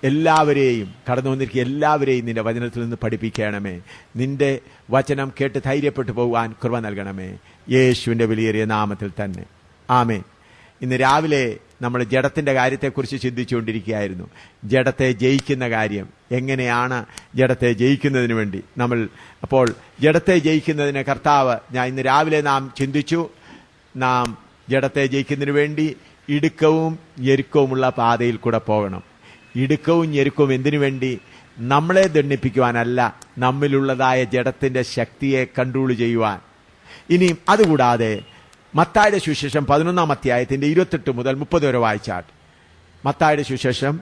എല്ലാവരെയും കടന്നു വന്നിരിക്കുക എല്ലാവരെയും നിന്റെ വചനത്തിൽ നിന്ന് പഠിപ്പിക്കണമേ. നിന്റെ വചനം കേട്ട് ധൈര്യപ്പെട്ടു പോകുവാൻ കൃപ നൽകണമേ. യേശുവിന്റെ വിലയേറിയ നാമത്തിൽ തന്നെ ആമേൻ. ഇന്ന് രാവിലെ നമ്മൾ ജഡത്തിന്റെ കാര്യത്തെക്കുറിച്ച് ചിന്തിച്ചുകൊണ്ടിരിക്കുകയായിരുന്നു. ജഡത്തെ ജയിക്കുന്ന കാര്യം, എങ്ങനെയാണ് ജഡത്തെ ജയിക്കുന്നതിന് വേണ്ടി അപ്പോൾ ജഡത്തെ ജയിക്കുന്നതിന് കർത്താവ്, ഇന്ന് രാവിലെ നാം ചിന്തിച്ചു, നാം ജഡത്തെ ജയിക്കുന്നതിന് വേണ്ടി ഇടുക്കവും ഞെരുക്കവുമുള്ള പാതയിൽ കൂടെ പോകണം. ഇടുക്കവും ഞെരുക്കവും എന്തിനു വേണ്ടി? നമ്മളെ ദണ്ഡിപ്പിക്കുവാനല്ല, നമ്മിലുള്ളതായ ജഡത്തിന്റെ ശക്തിയെ കൺട്രോൾ ചെയ്യുവാൻ. ഇനിയും അതുകൂടാതെ മത്തായിയുടെ സുവിശേഷം 11-ാം അധ്യായത്തിന്റെ 28 മുതൽ 30 വരെ വായിച്ചാൽ, മത്തായിയുടെ സുവിശേഷം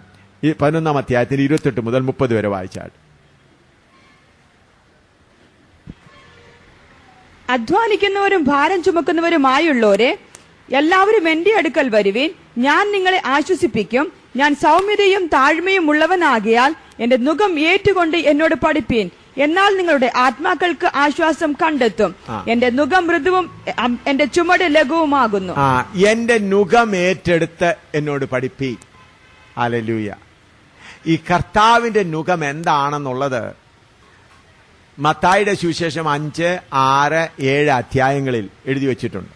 11-ാം അധ്യായത്തിന്റെ 28 മുതൽ 30 വരെ വായിച്ചാൽ, അധ്വാനിക്കുന്നവരും ഭാരം ചുമക്കുന്നവരുമായുള്ളവരെ എല്ലാവരും എന്റെ അടുക്കൽ വരുവീൻ, ഞാൻ നിങ്ങളെ ആശ്വസിപ്പിക്കും. ഞാൻ സൗമ്യതയും താഴ്മയും ഉള്ളവനാകിയാൽ എന്റെ നുകം ഏറ്റുകൊണ്ട് എന്നോട് പഠിപ്പീൻ, എന്നാൽ നിങ്ങളുടെ ആത്മാക്കൾക്ക് ആശ്വാസം കണ്ടെത്തും. എന്റെ നുകം മൃദുവും എന്റെ ചുമട് ലഘുവുമാകുന്നു. എന്റെ നുകം ഏറ്റെടുത്ത് എന്നോട് പഠിപ്പീൻ. ഹല്ലേലൂയ. ഈ കർത്താവിന്റെ നുകം എന്താണെന്നുള്ളത് മത്തായിയുടെ സുവിശേഷം 5, 6, 7 അധ്യായങ്ങളിൽ എഴുതി വച്ചിട്ടുണ്ട്.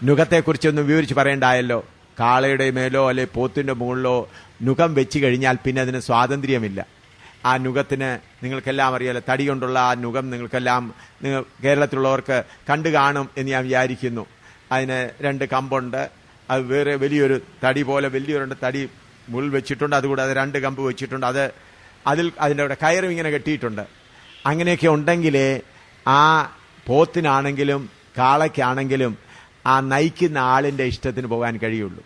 നുകത്തെക്കുറിച്ചൊന്നും വിവരിച്ച് പറയണ്ടായല്ലോ. കാളയുടെ മേലോ അല്ലെ പോത്തിന്റെ മുകളിലോ നുകം വെച്ച് കഴിഞ്ഞാൽ പിന്നെ അതിന് സ്വാതന്ത്ര്യമില്ല. ആ നുകത്തിന് നിങ്ങൾക്കെല്ലാം അറിയാലോ, തടി കൊണ്ടുള്ള ആ നുകം നിങ്ങൾക്കെല്ലാം കേരളത്തിലുള്ളവർക്ക് കണ്ടു കാണും എന്ന് ഞാൻ വിചാരിക്കുന്നു. അതിന് 2 കമ്പുണ്ട്. അത് വേറെ വലിയൊരു തടി പോലെ വലിയൊരു തടി മുൾ വെച്ചിട്ടുണ്ട്. അതുകൂടാതെ 2 കമ്പ് വെച്ചിട്ടുണ്ട്. അതിൻ്റെ അവിടെ കയറും ഇങ്ങനെ കെട്ടിയിട്ടുണ്ട്. അങ്ങനെയൊക്കെ ഉണ്ടെങ്കിലേ ആ പോത്തിനാണെങ്കിലും കാളയ്ക്കാണെങ്കിലും ആ നയിക്കുന്ന ആളിന്റെ ഇഷ്ടത്തിന് പോകാൻ കഴിയുള്ളൂ.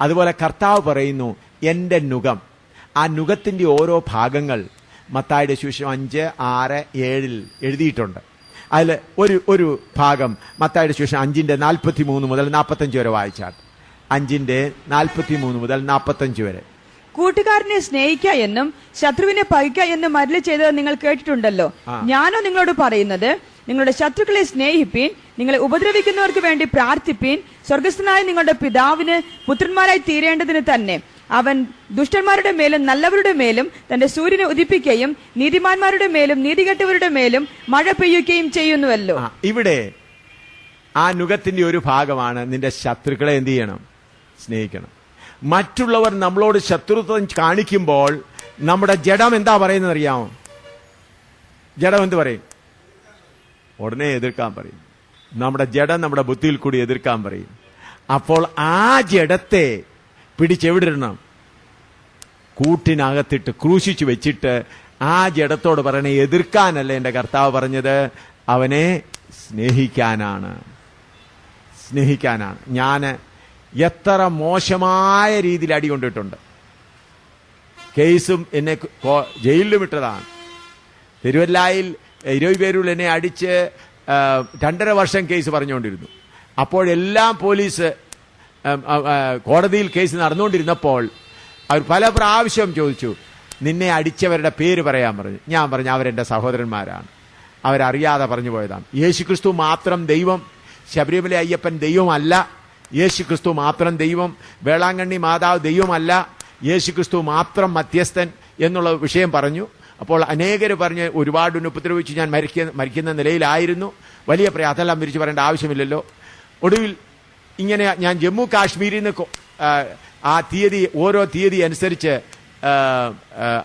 അതുപോലെ കർത്താവ് പറയുന്നു, എന്റെ നുകം. ആ നുകത്തിന്റെ ഓരോ ഭാഗങ്ങൾ മത്തായിയുടെ സുവിശേഷം 5, 6, 7 എഴുതിയിട്ടുണ്ട്. അതിൽ ഒരു ഭാഗം മത്തായിയുടെ സുവിശേഷം 5-ന്റെ 43 മുതൽ 45 വരെ വായിച്ചാൽ, 5-ന്റെ 43 മുതൽ 45 വരെ. കൂട്ടുകാരനെ സ്നേഹിക്ക എന്നും ശത്രുവിനെ പഴിക്ക എന്നും അരുളി ചെയ്തത് നിങ്ങൾ കേട്ടിട്ടുണ്ടല്ലോ. ഞാനോ നിങ്ങളോട് പറയുന്നത്, നിങ്ങളുടെ ശത്രുക്കളെ സ്നേഹിപ്പീൻ, നിങ്ങളെ ഉപദ്രവിക്കുന്നവർക്ക് വേണ്ടി പ്രാർത്ഥിപ്പീൻ. സ്വർഗസ്ഥനായ നിങ്ങളുടെ പിതാവിന് പുത്രന്മാരായി തീരേണ്ടതിന് തന്നെ അവൻ ദുഷ്ടന്മാരുടെ മേലും നല്ലവരുടെ മേലും തന്റെ സൂര്യനെ ഉദിപ്പിക്കുകയും നീതിമാന്മാരുടെ മേലും നീതികെട്ടവരുടെ മേലും മഴ പെയ്യുകയും ചെയ്യുന്നുവല്ലോ. ഇവിടെ ആ നുകത്തിന്റെ ഒരു ഭാഗമാണ് നിന്റെ ശത്രുക്കളെ എന്ത് ചെയ്യണം? സ്നേഹിക്കണം. മറ്റുള്ളവർ നമ്മളോട് ശത്രുത്വം കാണിക്കുമ്പോൾ നമ്മുടെ ജഡം എന്താ പറയുന്നത് അറിയാമോ? ജഡം എന്ത് പറയും? ഉടനെ എതിർക്കാൻ പറയും. നമ്മുടെ ജഡം നമ്മുടെ ബുദ്ധിയിൽ കൂടി എതിർക്കാൻ പറയും. അപ്പോൾ ആ ജഡത്തെ പിടിച്ചെവിടിടണം? കൂട്ടിനകത്തിട്ട് ക്രൂശിച്ചു വെച്ചിട്ട് ആ ജഡത്തോട് പറയണേ, എതിർക്കാനല്ല എന്റെ കർത്താവ് പറഞ്ഞത്, അവനെ സ്നേഹിക്കാനാണ്. സ്നേഹിക്കാനാണ്. ഞാൻ എത്ര മോശമായ രീതിയിൽ അടികൊണ്ടിട്ടുണ്ട്. കേസും എന്നെ ജയിലിലും ഇട്ടതാണ്. തിരുവല്ലായിൽ 20 പേരുള്ള എന്നെ അടിച്ച് 2.5 വർഷം കേസ് പറഞ്ഞുകൊണ്ടിരുന്നു. അപ്പോഴെല്ലാം പോലീസ് കോടതിയിൽ കേസ് നടന്നുകൊണ്ടിരുന്നപ്പോൾ അവർ പല പ്രാവശ്യം ചോദിച്ചു, നിന്നെ അടിച്ചവരുടെ പേര് പറയാൻ പറഞ്ഞു. ഞാൻ പറഞ്ഞു, അവരെന്റെ സഹോദരന്മാരാണ്, അവരറിയാതെ പറഞ്ഞു പോയതാണ്. യേശുക്രിസ്തു മാത്രം ദൈവം, ശബരിമല അയ്യപ്പൻ ദൈവമല്ല. യേശുക്രിസ്തു മാത്രം ദൈവം, വേളാങ്കണ്ണി മാതാവ് ദൈവമല്ല. യേശുക്രിസ്തു മാത്രം മധ്യസ്ഥൻ എന്നുള്ള വിഷയം പറഞ്ഞു. അപ്പോൾ അനേകര് പറഞ്ഞ് ഒരുപാട് ഉപദ്രവിച്ച് ഞാൻ മരിക്കുന്ന നിലയിലായിരുന്നു. വലിയ അതെല്ലാം വിരിച്ചു പറയേണ്ട ആവശ്യമില്ലല്ലോ. ഒടുവിൽ ഇങ്ങനെ ഞാൻ ജമ്മു കാശ്മീരിൽ നിന്ന് ആ തീയതി, ഓരോ തീയതി അനുസരിച്ച്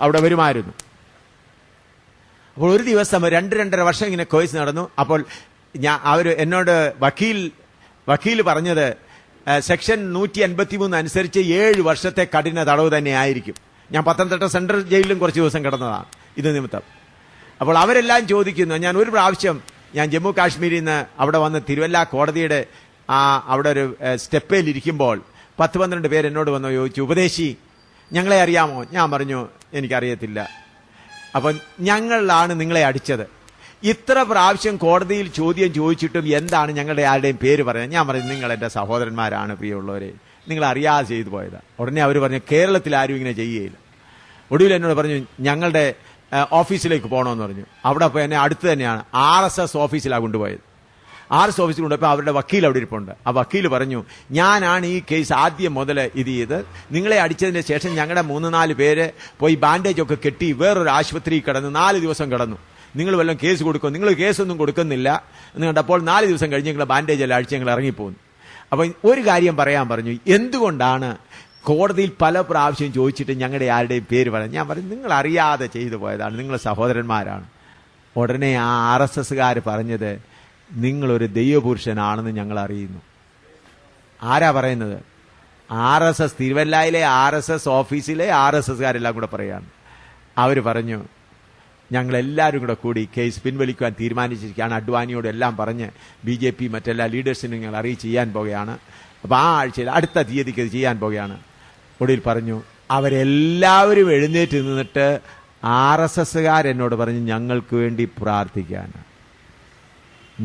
അവിടെ വരുമായിരുന്നു. അപ്പോൾ ഒരു ദിവസം 2-2.5 വർഷം ഇങ്ങനെ കേസ് നടന്നു. അപ്പോൾ എന്നോട് വക്കീൽ പറഞ്ഞത്, സെക്ഷൻ 153 അനുസരിച്ച് 7 വർഷത്തെ കഠിന തടവ് തന്നെ ആയിരിക്കും. ഞാൻ പത്തനംതിട്ട സെൻട്രൽ ജയിലിലും കുറച്ച് ദിവസം കിടന്നതാണ് ഇത് നിമിത്തം. അപ്പോൾ അവരെല്ലാം ചോദിക്കുന്നു, ഞാൻ ഒരു പ്രാവശ്യം ഞാൻ ജമ്മു കാശ്മീരിൽ നിന്ന് അവിടെ വന്ന് തിരുവല്ല കോടതിയുടെ അവിടെ ഒരു സ്റ്റെപ്പയിൽ ഇരിക്കുമ്പോൾ 10-12 പേര് എന്നോട് വന്ന് ചോദിച്ചു, ഉപദേശി ഞങ്ങളെ അറിയാമോ? ഞാൻ പറഞ്ഞു, എനിക്കറിയത്തില്ല. അപ്പം ഞങ്ങളാണ് നിങ്ങളെ അടിച്ചത്. ഇത്ര പ്രാവശ്യം കോടതിയിൽ ചോദ്യം ചോദിച്ചിട്ടും എന്താണ് ഞങ്ങളുടെ ആരുടെയും പേര് പറയുന്നത്? ഞാൻ പറഞ്ഞു, നിങ്ങൾ എന്റെ സഹോദരന്മാരാണ്, പ്രിയമുള്ളവരെ, നിങ്ങൾ അറിയാതെ ചെയ്തു പോയതാ. ഉടനെ അവർ പറഞ്ഞു, കേരളത്തിൽ ആരും ഇങ്ങനെ ചെയ്യുകയില്ല. ഒടുവിൽ എന്നോട് പറഞ്ഞു, ഞങ്ങളുടെ ഓഫീസിലേക്ക് പോകണമെന്ന് പറഞ്ഞു. അവിടെ പോയി എന്നെ അടുത്ത് തന്നെയാണ് RSS ഓഫീസിലാണ് കൊണ്ടുപോയത്. RS ഓഫീസിൽ കൊണ്ടുപോയപ്പോൾ അവരുടെ വക്കീൽ അവിടെ ഇരിപ്പുണ്ട്. ആ വക്കീൽ പറഞ്ഞു, ഞാനാണ് ഈ കേസ് ആദ്യം മുതൽ ഇത് ചെയ്ത്, നിങ്ങളെ അടിച്ചതിന് ശേഷം ഞങ്ങളുടെ 3-4 പേര് പോയി ബാൻഡേജ് ഒക്കെ കെട്ടി വേറൊരു ആശുപത്രിയിൽ കിടന്നു 4 ദിവസം കിടന്നു. നിങ്ങൾ വല്ലതും കേസ് കൊടുക്കും, നിങ്ങൾ കേസൊന്നും കൊടുക്കുന്നില്ല എന്ന് കണ്ടപ്പോൾ 4 ദിവസം കഴിഞ്ഞ് ഞങ്ങൾ ബാൻഡേജ് എല്ലാം അടിച്ച് ഞങ്ങൾ ഇറങ്ങിപ്പോകുന്നു. അപ്പൊ ഒരു കാര്യം പറയാൻ പറഞ്ഞു, എന്തുകൊണ്ടാണ് കോടതിയിൽ പല പ്രാവശ്യം ചോദിച്ചിട്ട് ഞങ്ങളുടെ ആരുടെയും പേര് പറഞ്ഞു? ഞാൻ പറഞ്ഞു, നിങ്ങൾ അറിയാതെ ചെയ്തു പോയതാണ്, നിങ്ങളെ സഹോദരന്മാരാണ്. ഉടനെ ആ RSSകാർ പറഞ്ഞത്, നിങ്ങളൊരു ദൈവപുരുഷനാണെന്ന് ഞങ്ങൾ അറിയുന്നു. ആരാ പറയുന്നത്? RSS, തിരുവല്ലയിലെ RSS ഓഫീസിലെ RSSകാരെല്ലാം കൂടെ പറയാണ്. അവർ പറഞ്ഞു, ഞങ്ങളെല്ലാവരും കൂടി കേസ് പിൻവലിക്കുവാൻ തീരുമാനിച്ചിരിക്കുകയാണ്. അഡ്വാനിയോട് എല്ലാം പറഞ്ഞ് BJP മറ്റെല്ലാ ലീഡേഴ്സിനും ഞങ്ങൾ അറിയിച്ച് ചെയ്യാൻ പോകുകയാണ്. അപ്പോൾ ആ ആഴ്ചയിൽ അടുത്ത തീയതിക്ക് ഇത് ചെയ്യാൻ പോകുകയാണ്. ഒടുവിൽ പറഞ്ഞു, അവരെല്ലാവരും എഴുന്നേറ്റ് നിന്നിട്ട് RSSകാരെന്നോട് പറഞ്ഞു, ഞങ്ങൾക്ക് വേണ്ടി പ്രാർത്ഥിക്കാൻ.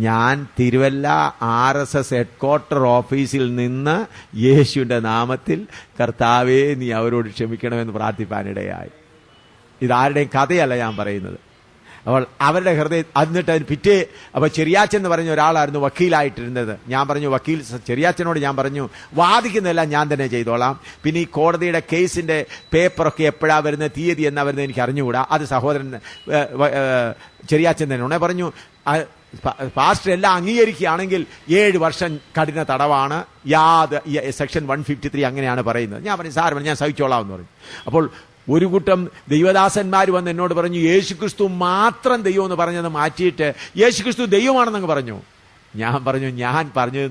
ഞാൻ തിരുവല്ല RSS ഹെഡ്ക്വാർട്ടർ ഓഫീസിൽ നിന്ന് യേശുവിന്റെ നാമത്തിൽ, കർത്താവേ നീ അവരോട് ക്ഷമിക്കണമെന്ന് പ്രാർത്ഥിപ്പാനിടയായി. ഇതാരുടെയും കഥയല്ല ഞാൻ പറയുന്നത്. അപ്പോൾ അവരുടെ ഹൃദയം, എന്നിട്ട് അതിന് പിറ്റേ, അപ്പൊ ചെറിയാച്ചൻ എന്ന് പറഞ്ഞ ഒരാളായിരുന്നു വക്കീലായിട്ടിരുന്നത്. ഞാൻ പറഞ്ഞു, വക്കീൽ ചെറിയാച്ചനോട് ഞാൻ പറഞ്ഞു, വാദിക്കുന്നതെല്ലാം ഞാൻ തന്നെ ചെയ്തോളാം, പിന്നെ ഈ കോടതിയുടെ കേസിന്റെ പേപ്പറൊക്കെ എപ്പോഴാ വരുന്നത്, തീയതി എന്നാ വരുന്നത് എനിക്ക് അറിഞ്ഞുകൂടാ, അത് സഹോദരൻ ചെറിയാച്ചൻ തന്നെ ഉടനെ പറഞ്ഞു, പാസ്റ്റർ എല്ലാം അംഗീകരിക്കുകയാണെങ്കിൽ 7 വർഷം കഠിന തടവാണ്, സെക്ഷൻ 153 അങ്ങനെയാണ് പറയുന്നത്. ഞാൻ പറഞ്ഞു, സാരമില്ല, ഞാൻ സഹിച്ചോളാം എന്ന് പറഞ്ഞു. അപ്പോൾ ഒരു കൂട്ടം ദൈവദാസന്മാർ വന്ന് എന്നോട് പറഞ്ഞു, യേശുക്രിസ്തു മാത്രം ദൈവം എന്ന് പറഞ്ഞത് മാറ്റിയിട്ട് യേശുക്രിസ്തു ദൈവമാണെന്നങ്ങ് പറഞ്ഞു. ഞാൻ പറഞ്ഞു, ഞാൻ പറഞ്ഞത്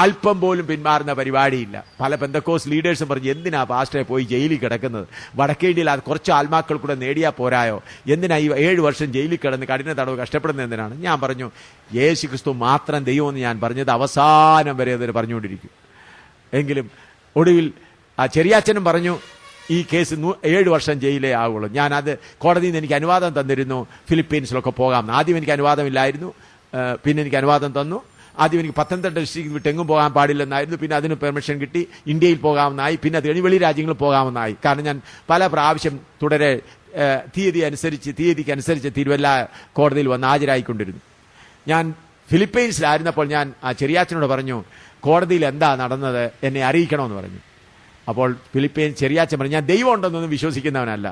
അല്പം പോലും പിന്മാറുന്ന പരിപാടിയില്ല. പല പെന്തക്കോസ് ലീഡേഴ്സും പറഞ്ഞു, എന്തിനാ പാസ്റ്ററെ പോയി ജയിലിൽ കിടക്കുന്നത്, വടക്കേ ഇന്ത്യയിൽ അത് കുറച്ച് ആത്മാക്കൾ കൂടെ നേടിയാൽ പോരായോ, എന്തിനാ ഈ 7 വർഷം ജയിലിൽ കിടന്ന് കഠിന തടവ് കഷ്ടപ്പെടുന്നത് എന്തിനാണ്? ഞാൻ പറഞ്ഞു, യേശുക്രിസ്തു മാത്രം ദൈവമെന്ന് ഞാൻ പറഞ്ഞത് അവസാനം വരെ അതിന് പറഞ്ഞുകൊണ്ടിരിക്കും. എങ്കിലും ഒടുവിൽ ആ ചെറിയാച്ചനും പറഞ്ഞു, ഈ കേസ് 7 വർഷം ജയിലേ ആവുള്ളൂ. ഞാനത് കോടതിയിൽ നിന്ന് എനിക്ക് അനുവാദം തന്നിരുന്നു ഫിലിപ്പീൻസിലൊക്കെ പോകാമെന്ന്. ആദ്യം എനിക്ക് അനുവാദമില്ലായിരുന്നു, പിന്നെ എനിക്ക് അനുവാദം തന്നു. ആദ്യം എനിക്ക് പത്തനംതിട്ട ഡിസ്ട്രിക്റ്റിൽ വിട്ട് എങ്ങും പോകാൻ പാടില്ലെന്നായിരുന്നു, പിന്നെ അതിന് പെർമിഷൻ കിട്ടി, ഇന്ത്യയിൽ പോകാമെന്നായി, പിന്നെ അത് കഴിഞ്ഞ് വെളി രാജ്യങ്ങളിൽ പോകാമെന്നായി. കാരണം ഞാൻ പല പ്രാവശ്യം തുടരെ തീയതിക്ക് അനുസരിച്ച് തിരുവല്ല കോടതിയിൽ വന്ന് ഹാജരായിക്കൊണ്ടിരുന്നു. ഞാൻ ഫിലിപ്പീൻസിലായിരുന്നപ്പോൾ ഞാൻ ആ ചെറിയാച്ചനോട് പറഞ്ഞു, കോടതിയിൽ എന്താ നടന്നത് എന്നെ അറിയിക്കണമെന്ന് പറഞ്ഞു. അപ്പോൾ ഫിലിപ്പീൻ ചെറിയാച്ചൻ പറഞ്ഞു, ഞാൻ ദൈവം ഉണ്ടെന്നൊന്നും വിശ്വസിക്കുന്നവനല്ല,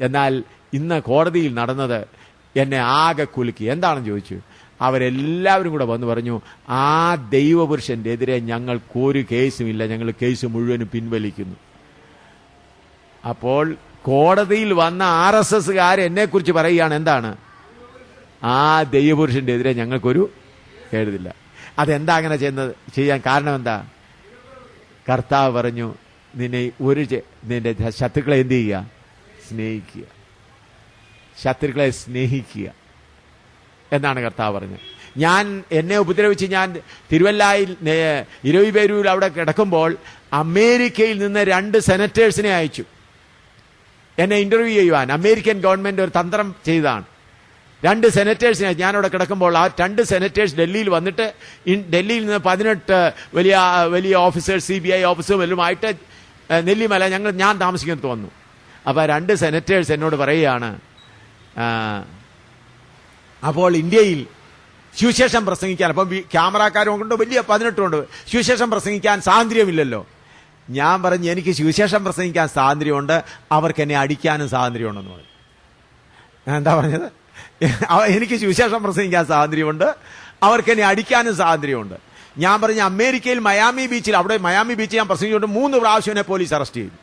എന്നാൽ ഇന്ന് കോടതിയിൽ നടന്നത് എന്നെ ആകെ കുലുക്കി. എന്താണെന്ന് ചോദിച്ചു. അവരെല്ലാവരും കൂടെ വന്ന് പറഞ്ഞു, ആ ദൈവപുരുഷന്റെ എതിരെ ഞങ്ങൾക്കൊരു കേസുമില്ല, ഞങ്ങൾ കേസ് മുഴുവനും പിൻവലിക്കുന്നു. അപ്പോൾ കോടതിയിൽ വന്ന RSSകാർ എന്നെ കുറിച്ച് പറയുകയാണ്, എന്താണ്, ആ ദൈവപുരുഷന്റെ എതിരെ ഞങ്ങൾക്കൊരു കേടുമില്ല. അതെന്താ അങ്ങനെ ചെയ്യാൻ കാരണം എന്താ? കർത്താവ് പറഞ്ഞു, നിന്റെ ശത്രുക്കളെ എന്ത് ചെയ്യുക? സ്നേഹിക്കുക. ശത്രുക്കളെ സ്നേഹിക്കുക എന്നാണ് കർത്താവ് പറഞ്ഞത്. എന്നെ ഉപദ്രവിച്ച് ഞാൻ തിരുവല്ലായിൽ ഇരവിപേരൂരിൽ അവിടെ കിടക്കുമ്പോൾ അമേരിക്കയിൽ നിന്ന് 2 സെനറ്റേഴ്സിനെ അയച്ചു എന്നെ ഇന്റർവ്യൂ ചെയ്യുവാൻ. അമേരിക്കൻ ഗവൺമെന്റ് ഒരു തന്ത്രം ചെയ്തതാണ്. 2 സെനറ്റേഴ്സിനെ ഞാനവിടെ കിടക്കുമ്പോൾ ആ 2 സെനറ്റേഴ്സ് ഡൽഹിയിൽ വന്നിട്ട്, ഡൽഹിയിൽ നിന്ന് 18 വലിയ ഓഫീസേഴ്സ്, CBI ഓഫീസറും എല്ലുമായിട്ട് നെല്ലിമല ഞാൻ താമസിക്കുന്നത് വന്നു. അപ്പൊ 2 സെനറ്റേഴ്സ് എന്നോട് പറയുകയാണ്, അപ്പോൾ ഇന്ത്യയിൽ സുവിശേഷം പ്രസംഗിക്കാൻ, അപ്പം ക്യാമറക്കാരും കൊണ്ട് വലിയ 18 ഉണ്ട്, സുവിശേഷം പ്രസംഗിക്കാൻ സ്വാതന്ത്ര്യമില്ലല്ലോ. ഞാൻ പറഞ്ഞു, എനിക്ക് സുവിശേഷം പ്രസംഗിക്കാൻ സ്വാതന്ത്ര്യമുണ്ട്, അവർക്ക് എന്നെ അടിക്കാനും സ്വാതന്ത്ര്യമുണ്ടെന്ന് പറഞ്ഞു. ഞാൻ എന്താ പറഞ്ഞത്? എനിക്ക് സുവിശേഷം പ്രസംഗിക്കാൻ സ്വാതന്ത്ര്യമുണ്ട്, അവർക്ക് എന്നെ അടിക്കാനും സ്വാതന്ത്ര്യമുണ്ട്. ഞാൻ പറഞ്ഞു, അമേരിക്കയിൽ മയാമി ബീച്ചിൽ ഞാൻ പ്രസംഗിച്ചുകൊണ്ട് 3 പ്രാവശ്യം എന്നെ പോലീസ് അറസ്റ്റ് ചെയ്തു.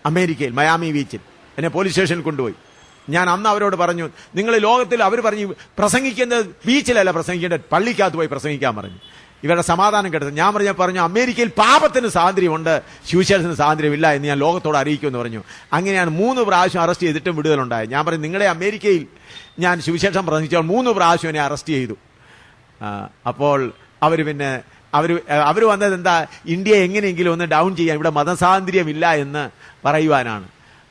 അമേരിക്കയിൽ മയാമി ബീച്ചിൽ എന്നെ പോലീസ് സ്റ്റേഷനിൽ കൊണ്ടുപോയി. ഞാൻ അന്ന് അവരോട് പറഞ്ഞു, നിങ്ങൾ ലോകത്തിൽ, അവർ പറഞ്ഞു, പ്രസംഗിക്കുന്നത് ബീച്ചിലല്ല പ്രസംഗിക്കേണ്ടത്, പള്ളിക്കകത്ത് പോയി പ്രസംഗിക്കാൻ പറഞ്ഞു. ഇവരുടെ സമാധാനം കെടുത്തു. ഞാൻ പറഞ്ഞു, അമേരിക്കയിൽ പാപത്തിന് സ്വാതന്ത്ര്യമുണ്ട്, സുവിശേഷത്തിന് സ്വാതന്ത്ര്യമില്ല എന്ന് ഞാൻ ലോകത്തോട് അറിയിക്കുമെന്ന് പറഞ്ഞു. അങ്ങനെയാണ് 3 പ്രാവശ്യം അറസ്റ്റ് ചെയ്തിട്ടും വിടുതലുണ്ടായത്. ഞാൻ പറഞ്ഞു, നിങ്ങളെ അമേരിക്കയിൽ ഞാൻ സുവിശേഷം പ്രസംഗിച്ചാൽ 3 പ്രാവശ്യം എന്നെ അറസ്റ്റ് ചെയ്തു. അപ്പോൾ അവർ വന്നത് എന്താ, ഇന്ത്യയെ എങ്ങനെയെങ്കിലും ഒന്ന് ഡൗൺ ചെയ്യാൻ, ഇവിടെ മതസ്വാതന്ത്ര്യമില്ല എന്ന് പറയുവാനാണ്.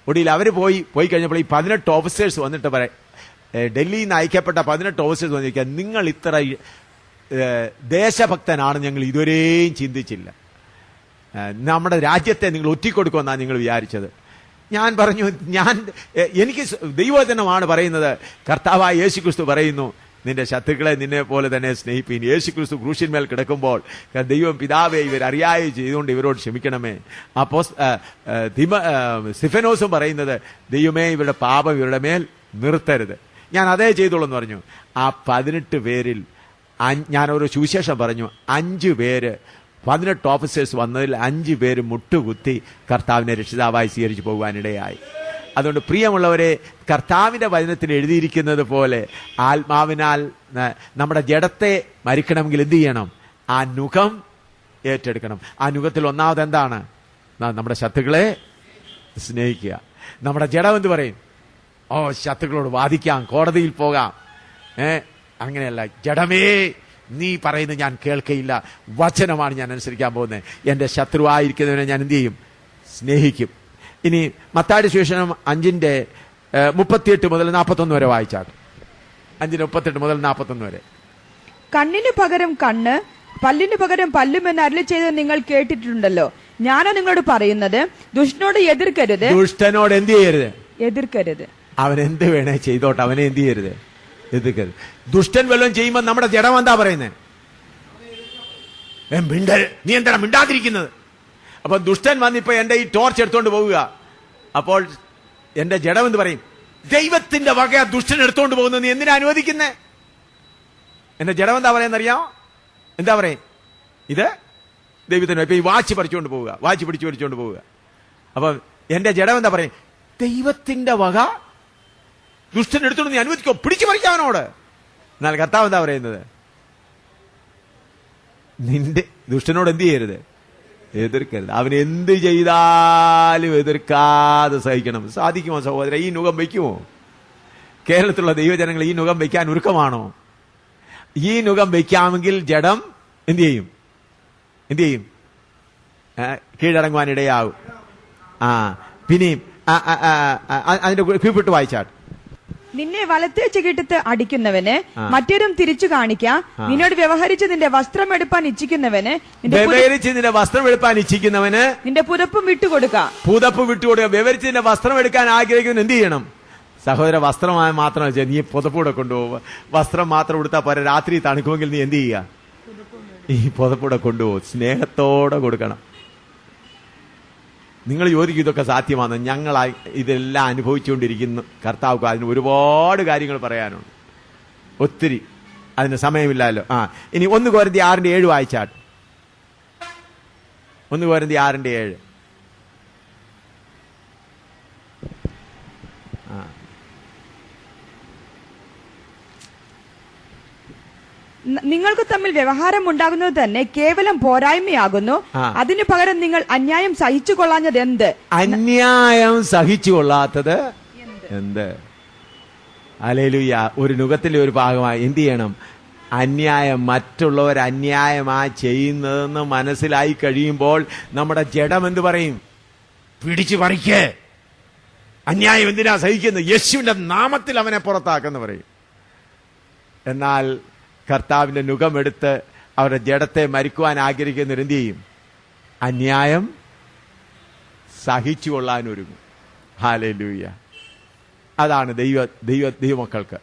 ഒടുവിൽ അവർ പോയി കഴിഞ്ഞപ്പോൾ ഈ 18 ഓഫീസേഴ്സ് വന്നിട്ട് ഡൽഹിയിൽ നിന്ന് അയക്കപ്പെട്ട 18 ഓഫീസേഴ്സ് വന്നിരിക്കുക, നിങ്ങൾ ഇത്ര ദേശഭക്തനാണ് ഞങ്ങൾ ഇതുവരെയും ചിന്തിച്ചില്ല, നമ്മുടെ രാജ്യത്തെ നിങ്ങൾ ഒറ്റിക്കൊടുക്കുമെന്നാണ് നിങ്ങൾ വിചാരിച്ചത്. ഞാൻ പറഞ്ഞു, എനിക്ക് ദൈവവചനമാണ് പറയുന്നത്. കർത്താവായ യേശുക്രിസ്തു പറയുന്നു, നിന്റെ ശത്രുക്കളെ നിന്നെ പോലെ തന്നെ സ്നേഹിപ്പീൻ. യേശുക്രിസ്തു ക്രൂശിന്മേൽ കിടക്കുമ്പോൾ ദൈവം പിതാവേ ഇവർ അറിയാതെ ചെയ്തുകൊണ്ട് ഇവരോട് ക്ഷമിക്കണമേ. അപ്പോ സ്തിഫനോസും പറയുന്നത് ദൈവമേ ഇവരുടെ പാപം ഇവരുടെ മേൽ നിർത്തരുത്, ഞാൻ അതേ ചെയ്തോളൂ എന്ന് പറഞ്ഞു. ആ 18 പേരിൽ ഞാനൊരു സുവിശേഷം പറഞ്ഞു. 5 പേര് 18 ഓഫീസേഴ്സ് വന്നതിൽ 5 പേര് മുട്ടുകുത്തി കർത്താവിനെ രക്ഷിതാവായി സ്വീകരിച്ചു പോകുവാനിടയായി. അതുകൊണ്ട് പ്രിയമുള്ളവരെ, കർത്താവിന്റെ വചനത്തിൽ എഴുതിയിരിക്കുന്നത് പോലെ ആത്മാവിനാൽ നമ്മുടെ ജഡത്തെ മരിക്കണമെങ്കിൽ എന്ത് ചെയ്യണം? ആ നുകം ഏറ്റെടുക്കണം. ആ നുകത്തിൽ ഒന്നാമത് എന്താണ്? നമ്മുടെ ശത്രുക്കളെ സ്നേഹിക്കുക. നമ്മുടെ ജഡം എന്ത് പറയും? ഓ, ശത്രുക്കളോട് വാദിക്കാം, കോടതിയിൽ പോകാം. അങ്ങനെയല്ല. ജഡമേ, നീ പറയുന്നത് ഞാൻ കേൾക്കയില്ല, വചനമാണ് ഞാൻ അനുസരിക്കാൻ പോകുന്നത്. എന്റെ ശത്രുവായിരിക്കുന്നവനെ ഞാൻ എന്ത് ചെയ്യും? സ്നേഹിക്കും. ഇനി മത്തായിയുടെ സുവിശേഷം 5:38 മുതൽ 41 വരെ വായിച്ചാട്ടെ. 5:38 മുതൽ 41 വരെ. കണ്ണിന് പകരം കണ്ണ്, പല്ലിന് പകരം പല്ലും എന്ന് അരുളി ചെയ്തത് നിങ്ങൾ കേട്ടിട്ടുണ്ടല്ലോ. ഞാനോ നിങ്ങളോട് പറയുന്നത്, ദുഷ്ടനോട് എതിർക്കരുത്. ദുഷ്ടനോട് എന്ത് ചെയ്യരുത്? എതിർക്കരുത്. അവൻ എന്ത് വേണേ ചെയ്തോട്ടെ, അവനെ എന്ത് ചെയ്യരുത്? എതിർക്കരുത്. ദുഷ്ടൻ വല്ലതും ചെയ്യുമ്പോൾ നമ്മുടെ ജഡം എന്താ പറയുന്നത്? നീ എന്താണ് മിണ്ടാതിരിക്കുന്നത്? അപ്പൊ ദുഷ്ടൻ വന്നിപ്പോ എന്റെ ഈ ടോർച്ച് എടുത്തോണ്ട് പോവുക. അപ്പോൾ എന്റെ ജഡം എന്ന് പറയും, ദൈവത്തിന്റെ വക ദുഷ്ടൻ എടുത്തോണ്ട് പോകുന്നത് നീ എന്തിനാ അനുവദിക്കുന്നേ? എന്റെ ജഡം എന്താ പറയുന്നറിയാമോ? എന്താ പറയും? ഇത് ദൈവത്തിന്. ഇപ്പൊ ഈ വാച്ച് പറിച്ചുകൊണ്ട് പോവുക, വാച്ച് പിടിച്ചു പറിച്ചുകൊണ്ട് പോവുക. അപ്പൊ എന്റെ ജഡം എന്താ പറയും? ദൈവത്തിന്റെ വക ദുഷ്ടൻ എടുത്തോണ്ട് നീ അനുവദിക്കോ? പിടിച്ചു പറിക്കാവനോട്. എന്നാൽ കർത്താവ് എന്താ പറയുന്നത്? നിന്റെ ദുഷ്ടനോട് എന്ത് ചെയ്യരുത്? എതിർക്കരുത്. അവൻ എന്ത് ചെയ്താലും എതിർക്കാതെ സഹിക്കണം. സാധിക്കുമോ സഹോദര? ഈ നുകം വയ്ക്കുമോ? കേരളത്തിലുള്ള ദൈവജനങ്ങൾ ഈ നുകം വയ്ക്കാൻ ഒരുക്കമാണോ? ഈ നുകം വയ്ക്കാമെങ്കിൽ ജഡം എന്ത് ചെയ്യും? എന്ത് ചെയ്യും? കീഴടങ്ങുവാനിടയാവും. പിന്നെയും അതിന്റെ കീഴ്പ്പെട്ട് വായിച്ചാട്ട്. നിന്നെ വലത്തെ ചെകിട്ടത്ത് അടിക്കുന്നവന് മറ്റേതും തിരിച്ചു കാണിക്കാം. നിന്നോട് വ്യവഹരിച്ച് നിന്റെ വസ്ത്രം എടുപ്പാൻ ഇച്ഛിക്കുന്നവന് നിന്റെ പുതപ്പും വിട്ടുകൊടുക്കാം. പുതപ്പ് വിട്ടുകൊടുക്കുക. വ്യവഹരിച്ച് നിന്റെ വസ്ത്രം എടുക്കാൻ ആഗ്രഹിക്കുന്ന എന്ത് ചെയ്യണം? സഹോദര, വസ്ത്രമായ മാത്രം നീ പുതപ്പ് കൂടെ കൊണ്ടുപോകുക. വസ്ത്രം മാത്രം കൊടുത്താൽ പോരെ. രാത്രി തണുക്കുമെങ്കിൽ നീ എന്ത് ചെയ്യുക? ഈ പുതപ്പൂടെ കൊണ്ടുപോകും. സ്നേഹത്തോടെ കൊടുക്കണം. നിങ്ങൾ ചോദിക്കും ഇതൊക്കെ സാധ്യമാണ്. ഞങ്ങൾ ഇതെല്ലാം അനുഭവിച്ചുകൊണ്ടിരിക്കുന്നു. കർത്താവ് അതിന് ഒരുപാട് കാര്യങ്ങൾ പറയാനുണ്ട്, ഒത്തിരി. അതിന് സമയമില്ലല്ലോ. ഇനി 1 Corinthians 6:7 വായിച്ചാട്ട്. 1 Corinthians 6:7. നിങ്ങൾക്ക് തമ്മിൽ വ്യവഹാരം ഉണ്ടാകുന്നത് തന്നെ കേവലം പോരായ്മയാകുന്നു. അതിനു പകരം നിങ്ങൾ അന്യായം സഹിച്ചു കൊള്ളാഞ്ഞത് എന്ത്? അന്യായം സഹിച്ചു കൊള്ളാത്തത് എന്ത്? ഹല്ലേലൂയ. ഒരു നുകത്തിലെ ഒരു ഭാഗമായി എന്ത് ചെയ്യണം? അന്യായം, മറ്റുള്ളവർ അന്യായമാ ചെയ്യുന്നതെന്ന് മനസ്സിലായി കഴിയുമ്പോൾ നമ്മുടെ ജഡം എന്ത് പറയും? പിടിച്ചു പറിക്ക്. അന്യായം എന്തിനാ സഹിക്കുന്നത്? യേശുവിന്റെ നാമത്തിൽ അവനെ പുറത്താക്കെന്ന് പറയും. എന്നാൽ കർത്താവിന്റെ നുകമെടുത്ത് അവരുടെ ജഡത്തെ മരിക്കുവാൻ ആഗ്രഹിക്കുന്നവർ എന്ത് ചെയ്യും? അന്യായം സഹിച്ചുകൊള്ളാൻ ഒരുങ്ങും. ഹല്ലേലൂയ. അതാണ് ദൈവമക്കൾക്ക്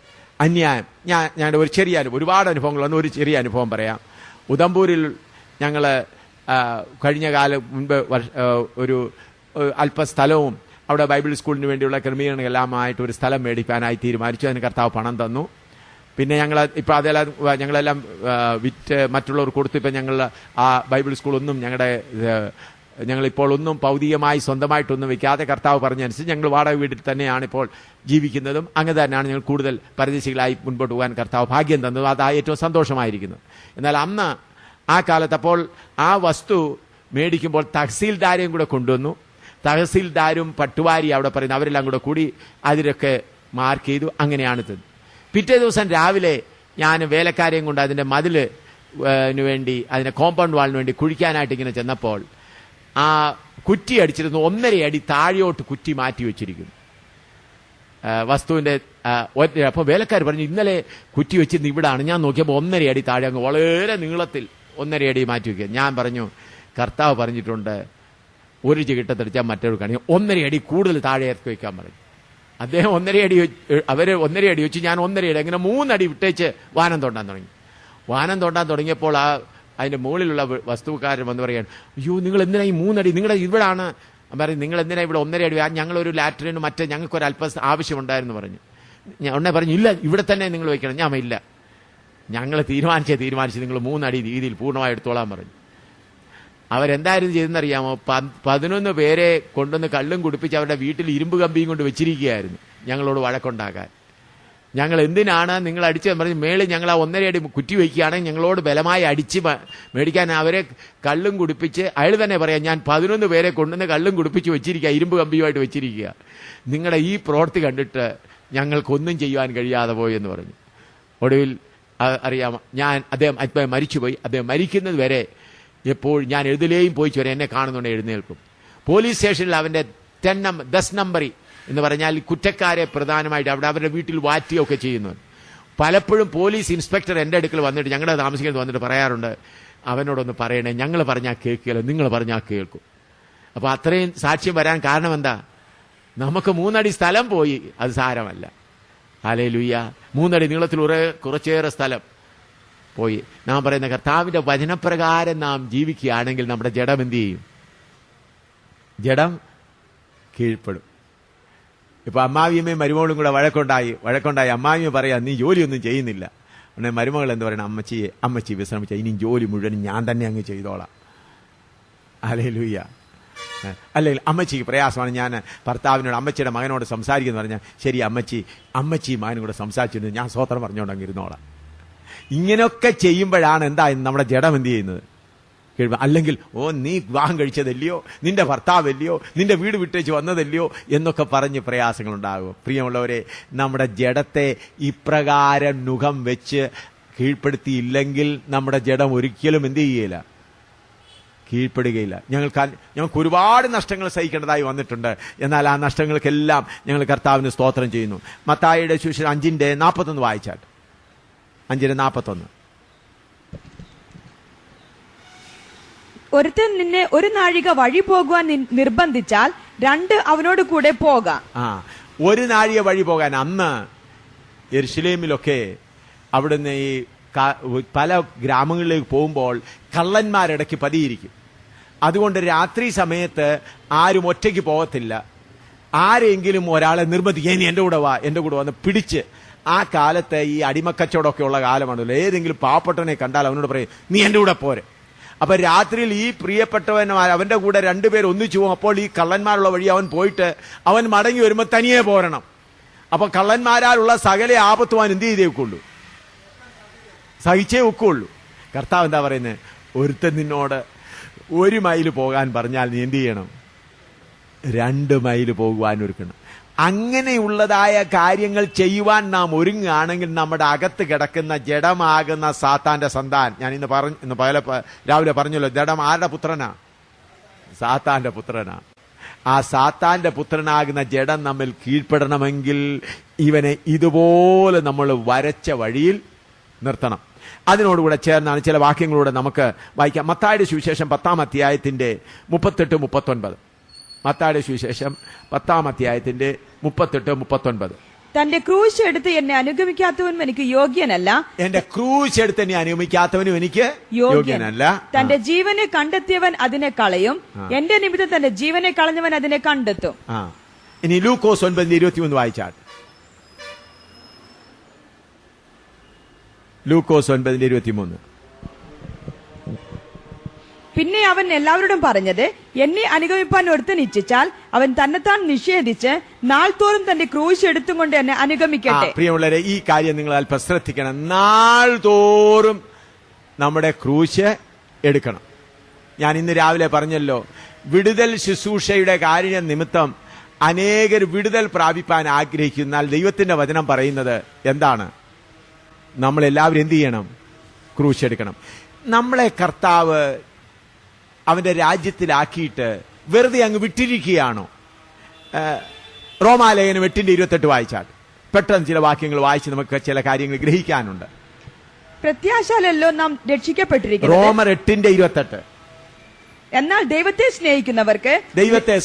അന്യായം. ഞാൻ ഒരു ചെറിയ അനുഭവം, ഒരുപാട് അനുഭവങ്ങളൊന്നും, ഒരു ചെറിയ അനുഭവം പറയാം. ഉദംപൂരിൽ ഞങ്ങൾ കഴിഞ്ഞ കാലം മുൻപ് ഒരു അല്പസ്ഥലവും അവിടെ ബൈബിൾ സ്കൂളിന് വേണ്ടിയുള്ള ക്രമീകരണങ്ങളെല്ലാമായിട്ട് ഒരു സ്ഥലം മേടിക്കാനായി തീരുമാനിച്ചു. അതിന് കർത്താവ് പണം തന്നു. പിന്നെ ഇപ്പം അതെല്ലാം ഞങ്ങളെല്ലാം വിറ്റ് മറ്റുള്ളവർ കൊടുത്തു. ഇപ്പം ഞങ്ങൾ ആ ബൈബിൾ സ്കൂളൊന്നും ഞങ്ങളിപ്പോൾ ഒന്നും ഭൗതികമായി സ്വന്തമായിട്ടൊന്നും വെക്കാതെ കർത്താവ് പറഞ്ഞനുസരിച്ച് ഞങ്ങൾ വാടക വീട്ടിൽ തന്നെയാണ് ഇപ്പോൾ ജീവിക്കുന്നതും. അങ്ങനെ തന്നെയാണ് ഞങ്ങൾ കൂടുതൽ പരദേശികളായി മുൻപോട്ട് പോകാൻ കർത്താവ് ഭാഗ്യം തന്നത്. അത് ഏറ്റവും സന്തോഷമായിരിക്കുന്നത്. എന്നാൽ അന്ന് ആ കാലത്ത് അപ്പോൾ ആ വസ്തു മേടിക്കുമ്പോൾ തഹസീൽദാരെയും കൂടെ കൊണ്ടുവന്നു. തഹസീൽദാരും പട്ടുവാരി അവിടെ പറയുന്നത് അവരെല്ലാം കൂടി അതിലൊക്കെ മാർക്ക് ചെയ്തു. അങ്ങനെയാണ് ഇത്. പിറ്റേ ദിവസം രാവിലെ ഞാൻ വേലക്കാരെയും കൊണ്ട് അതിന്റെ മതിലിന് വേണ്ടി, അതിന്റെ കോമ്പൗണ്ട് വാളിന് വേണ്ടി കുഴിക്കാനായിട്ട് ഇങ്ങനെ ചെന്നപ്പോൾ ആ കുറ്റി അടിച്ചിരുന്നു 1.5 അടി താഴെയോട്ട് കുറ്റി മാറ്റി വെച്ചിരിക്കുന്നു വസ്തുവിന്റെ. അപ്പൊ വേലക്കാർ പറഞ്ഞു ഇന്നലെ കുറ്റി വെച്ചിരുന്നു ഇവിടാണ്. ഞാൻ നോക്കിയപ്പോൾ 1.5 അടി താഴെ, അങ്ങ് വളരെ നീളത്തിൽ 1.5 അടി മാറ്റി വെക്കുക. ഞാൻ പറഞ്ഞു കർത്താവ് പറഞ്ഞിട്ടുണ്ട് ഒരു ചികിട്ടത്തടിച്ചാൽ മറ്റൊരു കണി 1.5 അടി കൂടുതൽ താഴെ ഇറക്കി വയ്ക്കാൻ പറഞ്ഞു. അദ്ദേഹം 1.5 അടി അവര് 1.5 അടി വെച്ച്, ഞാൻ 1.5 അടി, അങ്ങനെ 3 അടി വിട്ടേച്ച് വാനം തോണ്ടാൻ തുടങ്ങി. വാനം തോണ്ടാൻ തുടങ്ങിയപ്പോൾ അതിന്റെ മുകളിലുള്ള വസ്തുക്കാരൻ വന്ന് പറയാൻ, അയ്യോ നിങ്ങൾ എന്തിനാ ഈ 3 അടി, നിങ്ങളുടെ ഇവിടാണ് പറയും, നിങ്ങൾ എന്തിനാ ഇവിടെ 1.5 അടി, ഞങ്ങളൊരു ലാറ്ററിന് മറ്റേ ഞങ്ങൾക്കൊരു അല്പം ആവശ്യമുണ്ടായിരുന്നു പറഞ്ഞു. ഞാൻ ഉടനെ പറഞ്ഞു, ഇല്ല ഇവിടെ തന്നെ നിങ്ങൾ വയ്ക്കണം. ഞാൻ ഇല്ല, ഞങ്ങൾ തീരുമാനിച്ച് നിങ്ങൾ 3 അടി രീതിയിൽ പൂർണ്ണമായി എടുത്തോളാൻ പറഞ്ഞു. അവരെന്തായിരുന്നു ചെയ്തെന്നറിയാമോ? 11 പേരെ കൊണ്ടുവന്ന് കള്ളും കുടിപ്പിച്ച് അവരുടെ വീട്ടിൽ ഇരുമ്പ് കമ്പിയും കൊണ്ട് വെച്ചിരിക്കുകയായിരുന്നു ഞങ്ങളോട് വഴക്കുണ്ടാക്കാൻ. ഞങ്ങൾ എന്തിനാണ് നിങ്ങൾ അടിച്ചതെന്ന് പറഞ്ഞ് മേളിൽ ഞങ്ങൾ ആ 1.5 അടി കുറ്റി വയ്ക്കുകയാണെങ്കിൽ ഞങ്ങളോട് ബലമായി അടിച്ച് മേടിക്കാൻ അവരെ കള്ളും കുടിപ്പിച്ച്, അയാൾ തന്നെ പറയാം, ഞാൻ 11 പേരെ കൊണ്ടുവന്ന് കള്ളും കുടിപ്പിച്ച് വെച്ചിരിക്കുക, ഇരുമ്പ് കമ്പിയുമായിട്ട് വെച്ചിരിക്കുക. നിങ്ങളുടെ ഈ പ്രവൃത്തി കണ്ടിട്ട് ഞങ്ങൾക്കൊന്നും ചെയ്യുവാൻ കഴിയാതെ പോയി എന്ന് പറഞ്ഞു. ഒടുവിൽ അറിയാം, അദ്ദേഹം മരിച്ചുപോയി. അദ്ദേഹം മരിക്കുന്നത് വരെ എപ്പോൾ ഞാൻ എഴുതിലേയും പോയി വരെ എന്നെ കാണുന്നുണ്ട് എഴുന്നേൽക്കും. പോലീസ് സ്റ്റേഷനിൽ അവന്റെ 10 നമ്പറി എന്ന് പറഞ്ഞാൽ കുറ്റക്കാരെ പ്രധാനമായിട്ട് അവിടെ അവരുടെ വീട്ടിൽ വാറ്റുകയൊക്കെ ചെയ്യുന്നു. പലപ്പോഴും പോലീസ് ഇൻസ്പെക്ടർ എൻ്റെ അടുക്കൽ വന്നിട്ട്, ഞങ്ങളുടെ താമസിക്കുന്നത് വന്നിട്ട് പറയാറുണ്ട്, അവനോടൊന്ന് പറയണേ, ഞങ്ങൾ പറഞ്ഞാൽ കേൾക്കില്ല, നിങ്ങൾ പറഞ്ഞാൽ കേൾക്കും. അപ്പൊ അത്രയും സാക്ഷ്യം വരാൻ കാരണം എന്താ? നമുക്ക് 3 അടി സ്ഥലം പോയി, അത് സാരമല്ല. ഹല്ലേലൂയ. 3 അടി നീളത്തിൽ കുറച്ചേറെ സ്ഥലം പോയി. നാം പറയുന്ന കർത്താവിന്റെ വചനപ്രകാരം നാം ജീവിക്കുകയാണെങ്കിൽ നമ്മുടെ ജഡം എന്ത് ചെയ്യും? ജഡം കീഴ്പ്പെടും. ഇപ്പൊ അമ്മാവിയമ്മയും മരുമകളും കൂടെ വഴക്കുണ്ടായി അമ്മാവിയമ്മ പറയാ, നീ ജോലിയൊന്നും ചെയ്യുന്നില്ല. ഉടനെ മരുമകൾ എന്ത് പറയണം? അമ്മച്ചി വിശ്രമിച്ച, ഇനി ജോലി മുഴുവൻ ഞാൻ തന്നെ അങ്ങ് ചെയ്തോളാം. ഹല്ലേലൂയ. അല്ലെങ്കിൽ അമ്മച്ചിക്ക് പ്രയാസമാണ്, ഞാൻ ഭർത്താവിനോട് അമ്മച്ചിയുടെ മകനോട് സംസാരിക്കുന്നു പറഞ്ഞാൽ, ശരി അമ്മച്ചി മകനും കൂടെ സംസാരിച്ചിട്ട് ഞാൻ സ്വോത്രം പറഞ്ഞുകൊണ്ട് അങ്ങ് ഇരുന്നോളാം. ഇങ്ങനെയൊക്കെ ചെയ്യുമ്പോഴാണ് എന്താ നമ്മുടെ ജഡം എന്ത് ചെയ്യുന്നത്? അല്ലെങ്കിൽ നീ വിവാഹം കഴിച്ചതല്ലയോ, നിന്റെ ഭർത്താവല്ലയോ, നിന്റെ വീട് വിട്ടേച്ച് വന്നതല്ലയോ എന്നൊക്കെ പറഞ്ഞ് പ്രയാസങ്ങളുണ്ടാകും. പ്രിയമുള്ളവരെ, നമ്മുടെ ജഡത്തെ ഇപ്രകാരം നുഖം വെച്ച് കീഴ്പ്പെടുത്തിയില്ലെങ്കിൽ നമ്മുടെ ജഡം ഒരിക്കലും എന്ത് ചെയ്യില്ല? കീഴ്പ്പെടുകയില്ല. ഞങ്ങൾക്ക് ഒരുപാട് നഷ്ടങ്ങൾ സഹിക്കേണ്ടതായി വന്നിട്ടുണ്ട്. എന്നാൽ ആ നഷ്ടങ്ങൾക്കെല്ലാം ഞങ്ങൾ കർത്താവിന് സ്തോത്രം ചെയ്യുന്നു. മത്തായിയുടെ സുവിശേഷം 5:41 വായിച്ചാൽ, 5:41. ഒരുത്തൻ നിന്നെ ഒരു നാഴിക വഴി പോകുവാൻ നിർബന്ധിച്ചാൽ 2 അവനോട് കൂടെ പോകാം. ഒരു നാഴിക വഴി പോകാൻ. അന്ന് യെരുശലേമിലൊക്കെ അവിടുന്ന് ഈ പല ഗ്രാമങ്ങളിലേക്ക് പോകുമ്പോൾ കള്ളന്മാരിടയ്ക്ക് പതിയിരിക്കും. അതുകൊണ്ട് രാത്രി സമയത്ത് ആരും ഒറ്റയ്ക്ക് പോകത്തില്ല. ആരെങ്കിലും ഒരാളെ നിർബന്ധിക്കുക, ഇനി എന്റെ കൂടെ വന്ന് പിടിച്ച്. ആ കാലത്ത് ഈ അടിമക്കച്ചവടമൊക്കെ ഉള്ള കാലമാണല്ലോ. ഏതെങ്കിലും പാവപ്പെട്ടവനെ കണ്ടാൽ അവനോട് പറയും, നീ എന്റെ കൂടെ പോരെ. അപ്പൊ രാത്രിയിൽ ഈ പ്രിയപ്പെട്ടവന്മാർ അവന്റെ കൂടെ 2 പേർ ഒന്നിച്ചു പോകും. അപ്പോൾ ഈ കള്ളന്മാരുള്ള വഴി അവൻ പോയിട്ട് അവൻ മടങ്ങി വരുമ്പോൾ തനിയെ പോരണം. അപ്പൊ കള്ളന്മാരാലുള്ള സകല ആപത്തുവാൻ എന്ത് ചെയ്തേ വെക്കുള്ളൂ? സഹിച്ചേ വെക്കുള്ളൂ. കർത്താവ് എന്താ പറയുന്നത്? ഒരുത്തൻ നിന്നോട് 1 മൈല് പോകാൻ പറഞ്ഞാൽ നീ എന്ത് ചെയ്യണം? 2 മൈല് പോകുവാൻ ഒരുക്കണം. അങ്ങനെയുള്ളതായ കാര്യങ്ങൾ ചെയ്യുവാൻ നാം ഒരുങ്ങുകയാണെങ്കിൽ നമ്മുടെ അകത്ത് കിടക്കുന്ന ജഡമാകുന്ന സാത്താന്റെ സന്താൻ, ഞാൻ ഇന്ന് രാവിലെ പറഞ്ഞല്ലോ, ജഡം ആരുടെ പുത്രനാ? സാത്താന്റെ പുത്രനാ. ആ സാത്താന്റെ പുത്രനാകുന്ന ജഡം നമ്മിൽ കീഴ്പ്പെടണമെങ്കിൽ ഇവനെ ഇതുപോലെ നമ്മൾ വരച്ച വഴിയിൽ നിർത്തണം. അതിനോടുകൂടെ ചേർന്നാണ് ചില വാക്യങ്ങളൂടെ നമുക്ക് വായിക്കാം. മത്തായിയുടെ സുവിശേഷം 10-ാം അധ്യായത്തിന്റെ 38-39. മത്തായിയുടെ സുവിശേഷം 10-ാം അധ്യായത്തിന്റെ 38-39. തന്റെ ക്രൂശ് എടുത്ത് എന്നെ അനുഗമിക്കാത്തവനും എനിക്ക് യോഗ്യനല്ല. എന്റെ ക്രൂശ് എടുത്ത് എന്നെ അനുഗമിക്കാത്തവനും എനിക്ക് യോഗ്യനല്ല. തന്റെ ജീവനെ കണ്ടെത്തിയവൻ അതിനെ കളയും, എന്റെ നിമിത്തം തന്റെ ജീവനെ കളഞ്ഞവൻ അതിനെ കണ്ടെത്തും. ഇനി ലൂക്കോസ് 9:23 വായിച്ചാൽ. ലൂക്കോസ് 9:23. പിന്നെ അവൻ എല്ലാവരോടും പറഞ്ഞത്, എന്നെ അനുഗമിപ്പാൻ ഒരുത്തൻ ഇച്ഛിച്ചാൽ അവൻ തന്നെത്താൻ നിഷേധിച്ച് നാൾതോറും തന്റെ ക്രൂശ് എടുത്തും കൊണ്ട് എന്നെ അനുഗമിക്കട്ടെ. പ്രിയമുള്ളവരെ, ഈ കാര്യം നിങ്ങൾ അല്പം ശ്രദ്ധിക്കണം. നാൾതോറും നമ്മുടെ ക്രൂശ് എടുക്കണം. ഞാൻ ഇന്ന് രാവിലെ പറഞ്ഞല്ലോ, വിടുതൽ ശുശ്രൂഷയുടെ കാര്യം നിമിത്തം അനേകർ വിടുതൽ പ്രാപിപ്പാൻ ആഗ്രഹിക്കുന്നാൽ ദൈവത്തിന്റെ വചനം പറയുന്നത് എന്താണ്? നമ്മളെല്ലാവരും എന്ത് ചെയ്യണം? ക്രൂശ് എടുക്കണം. നമ്മളെ കർത്താവ് അവന്റെ രാജ്യത്തിലാക്കിയിട്ട് വെറുതെ അങ്ങ് വിട്ടിരിക്കുകയാണോ? റോമാലേഖനം 8:28 വായിച്ചാൽ പെട്ടെന്ന് ചില വാക്യങ്ങൾ വായിച്ച് നമുക്ക് ചില കാര്യങ്ങൾ ഗ്രഹിക്കാനുണ്ട്. പ്രത്യാശാലല്ലോ നാം രക്ഷിക്കപ്പെട്ടിരിക്കുന്നത്. റോമർ 8:28. എന്നാൽ ദൈവത്തെ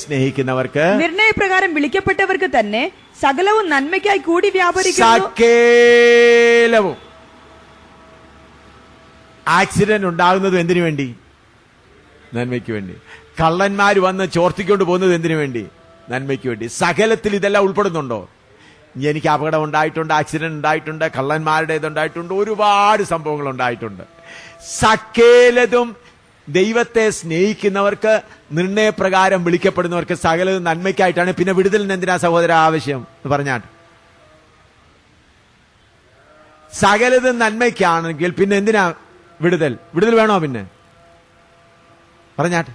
സ്നേഹിക്കുന്നവർക്ക് നിർണയപ്രകാരം വിളിക്കപ്പെട്ടവർക്ക് തന്നെ സകലവും നന്മയ്ക്കായി കൂടി വ്യാപരിക്കുന്നു. സകലവും. ആക്സിഡന്റ് ഉണ്ടാകുന്നത് എന്തിനു വേണ്ടി? നന്മയ്ക്ക് വേണ്ടി. കള്ളന്മാർ വന്ന് ചോർത്തിക്കൊണ്ട് പോകുന്നത് എന്തിനു വേണ്ടി? നന്മയ്ക്ക് വേണ്ടി. സകലത്തിൽ ഇതെല്ലാം ഉൾപ്പെടുന്നുണ്ടോ? എനിക്ക് അപകടം ഉണ്ടായിട്ടുണ്ട്, ആക്സിഡന്റ് ഉണ്ടായിട്ടുണ്ട്, കള്ളന്മാരുടേതുണ്ടായിട്ടുണ്ട്, ഒരുപാട് സംഭവങ്ങൾ ഉണ്ടായിട്ടുണ്ട്. സകലതും ദൈവത്തെ സ്നേഹിക്കുന്നവർക്ക്, നിർണയപ്രകാരം വിളിക്കപ്പെടുന്നവർക്ക് സകലതും നന്മയ്ക്കായിട്ടാണ്. പിന്നെ വിടുതലിന് എന്തിനാ സഹോദര ആവശ്യം പറഞ്ഞാട്ട്? സകലതും നന്മയ്ക്കാണെങ്കിൽ പിന്നെ എന്തിനാ വിടുതൽ? വിടുതൽ വേണോ പിന്നെ? പറഞ്ഞാട്ട്.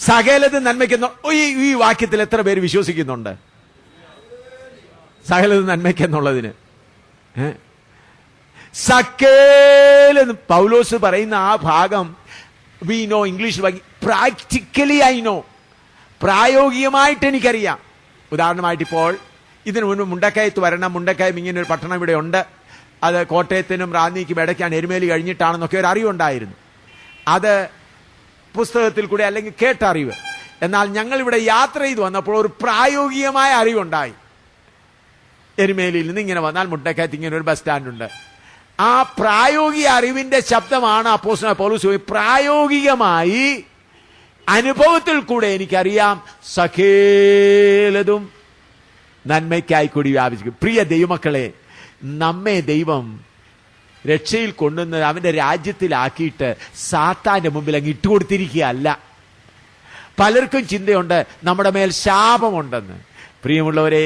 സകലതും നന്മയ്ക്കെന്നോ ഈ വാക്യത്തിൽ എത്ര പേര് വിശ്വസിക്കുന്നുണ്ട്? സകലതും നന്മയ്ക്കെന്നുള്ളതിന് സകലതും പൗലോസ് പറയുന്ന ആ ഭാഗം we know, English practically I know, പ്രായോഗികമായിട്ട് എനിക്കറിയാം. ഉദാഹരണമായിട്ട് ഇപ്പോൾ ഇതിനു മുൻപ് മുണ്ടക്കയത്ത് വരണം, മുണ്ടക്കയം ഇങ്ങനെ ഒരു പട്ടണം ഇവിടെ ഉണ്ട്, അത് കോട്ടയത്തിനും റാന്നിക്കും ഇടയ്ക്കാണ്, എരുമേലി കഴിഞ്ഞിട്ടാണെന്നൊക്കെ ഒരു അറിവുണ്ടായിരുന്നു. അത് പുസ്തകത്തിൽ കൂടെ അല്ലെങ്കിൽ കേട്ടറിവ്. എന്നാൽ ഞങ്ങൾ ഇവിടെ യാത്ര ചെയ്ത് വന്നപ്പോൾ ഒരു പ്രായോഗികമായ അറിവുണ്ടായി. എരുമേലിയിൽ നിന്ന് ഇങ്ങനെ വന്നാൽ മുണ്ടക്കയത്ത് ഇങ്ങനെ ഒരു ബസ് സ്റ്റാൻഡ് ഉണ്ട്. ആ പ്രായോഗിക അറിവിന്റെ ശബ്ദമാണ് അപ്പോസ്തലനായ പൗലോസ്. പ്രായോഗികമായി അനുഭവത്തിൽ കൂടെ എനിക്കറിയാം സകലതും നന്മയ്ക്കായി കൂടി വ്യാപിക്കും. പ്രിയ ദൈവമക്കളെ, നമ്മെ ദൈവം രക്ഷയിൽ കൊണ്ടുവന്ന് അവന്റെ രാജ്യത്തിലാക്കിയിട്ട് സാത്താന്റെ മുമ്പിൽ അങ്ങ് ഇട്ടുകൊടുത്തിരിക്കുകയല്ല. പലർക്കും ചിന്തയുണ്ട് നമ്മുടെ മേൽ ശാപമുണ്ടെന്ന്. പ്രിയമുള്ളവരെ,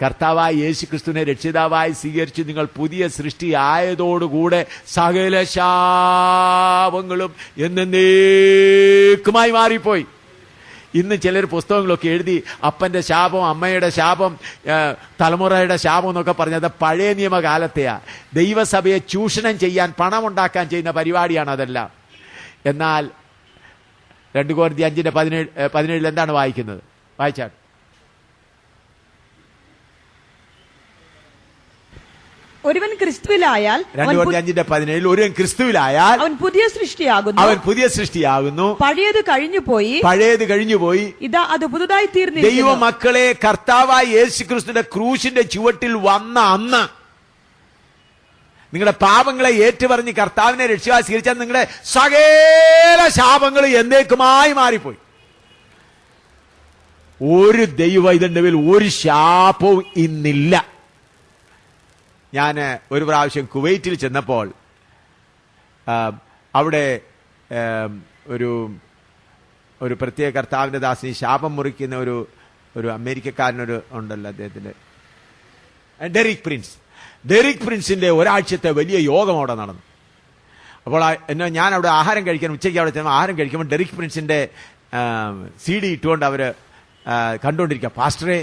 കർത്താവായ യേശുക്രിസ്തുവിനെ രക്ഷിതാവായി സ്വീകരിച്ച് നിങ്ങൾ പുതിയ സൃഷ്ടി ആയതോടുകൂടെ സകല ശാപങ്ങളും എന്നേക്കുമായി മാറിപ്പോയി. ഇന്ന് ചിലർ പുസ്തകങ്ങളൊക്കെ എഴുതി അപ്പന്റെ ശാപം, അമ്മയുടെ ശാപം, തലമുറയുടെ ശാപം എന്നൊക്കെ പറഞ്ഞത് പഴയ നിയമകാലത്തെയാ. ദൈവസഭയെ ചൂഷണം ചെയ്യാൻ, പണമുണ്ടാക്കാൻ ചെയ്യുന്ന പരിപാടിയാണ് അതെല്ലാം. എന്നാൽ 2 Corinthians 5:17 എന്താണ് വായിക്കുന്നത്? വായിച്ചാൽ ഒരുവൻ ക്രിസ്തുവിലായാൽ 2 Corinthians 5:17 ഒരുവൻ ക്രിസ്തുവിലായാൽ അവൻ പുതിയ സൃഷ്ടിയാകുന്നു. പഴയത് കഴിഞ്ഞുപോയി, ഇതാ അത് പുതുതായി തീർന്നിരിക്കുന്നു. ദൈവമക്കളെ, കർത്താവായ യേശുക്രിസ്തുവിന്റെ ക്രൂശിന്റെ ചുവട്ടിൽ വന്ന അന്ന് നിങ്ങളുടെ പാപങ്ങളെ ഏറ്റുപറഞ്ഞ് കർത്താവിനെ രക്ഷിതാവായി സ്വീകരിച്ചാൽ നിങ്ങളുടെ സകല ശാപങ്ങൾ എന്നേക്കുമായി മാറിപ്പോയി. ഒരു ദൈവത്തിന്റെ മേൽ ഒരു ശാപവും ഇന്നില്ല. ഞാൻ ഒരു പ്രാവശ്യം കുവൈറ്റിൽ ചെന്നപ്പോൾ അവിടെ ഒരു പ്രത്യേക കർത്താവിന്റെ ദാസന് ശാപം മുറിക്കുന്ന ഒരു അമേരിക്കക്കാരനൊരു ഉണ്ടല്ലോ, അദ്ദേഹത്തിന്റെ ഡെറിക് പ്രിൻസിന്റെ ഒരാഴ്ചത്തെ വലിയ യോഗം അവിടെ നടന്നു. അപ്പോൾ ഞാൻ അവിടെ ആഹാരം കഴിക്കാൻ, ഉച്ചയ്ക്ക് അവിടെ ചെന്ന് ആഹാരം കഴിക്കുമ്പോൾ ഡെറിക് പ്രിൻസിന്റെ CD ഇട്ടുകൊണ്ട് അവര് കണ്ടുകൊണ്ടിരിക്കുക. പാസ്റ്ററെ,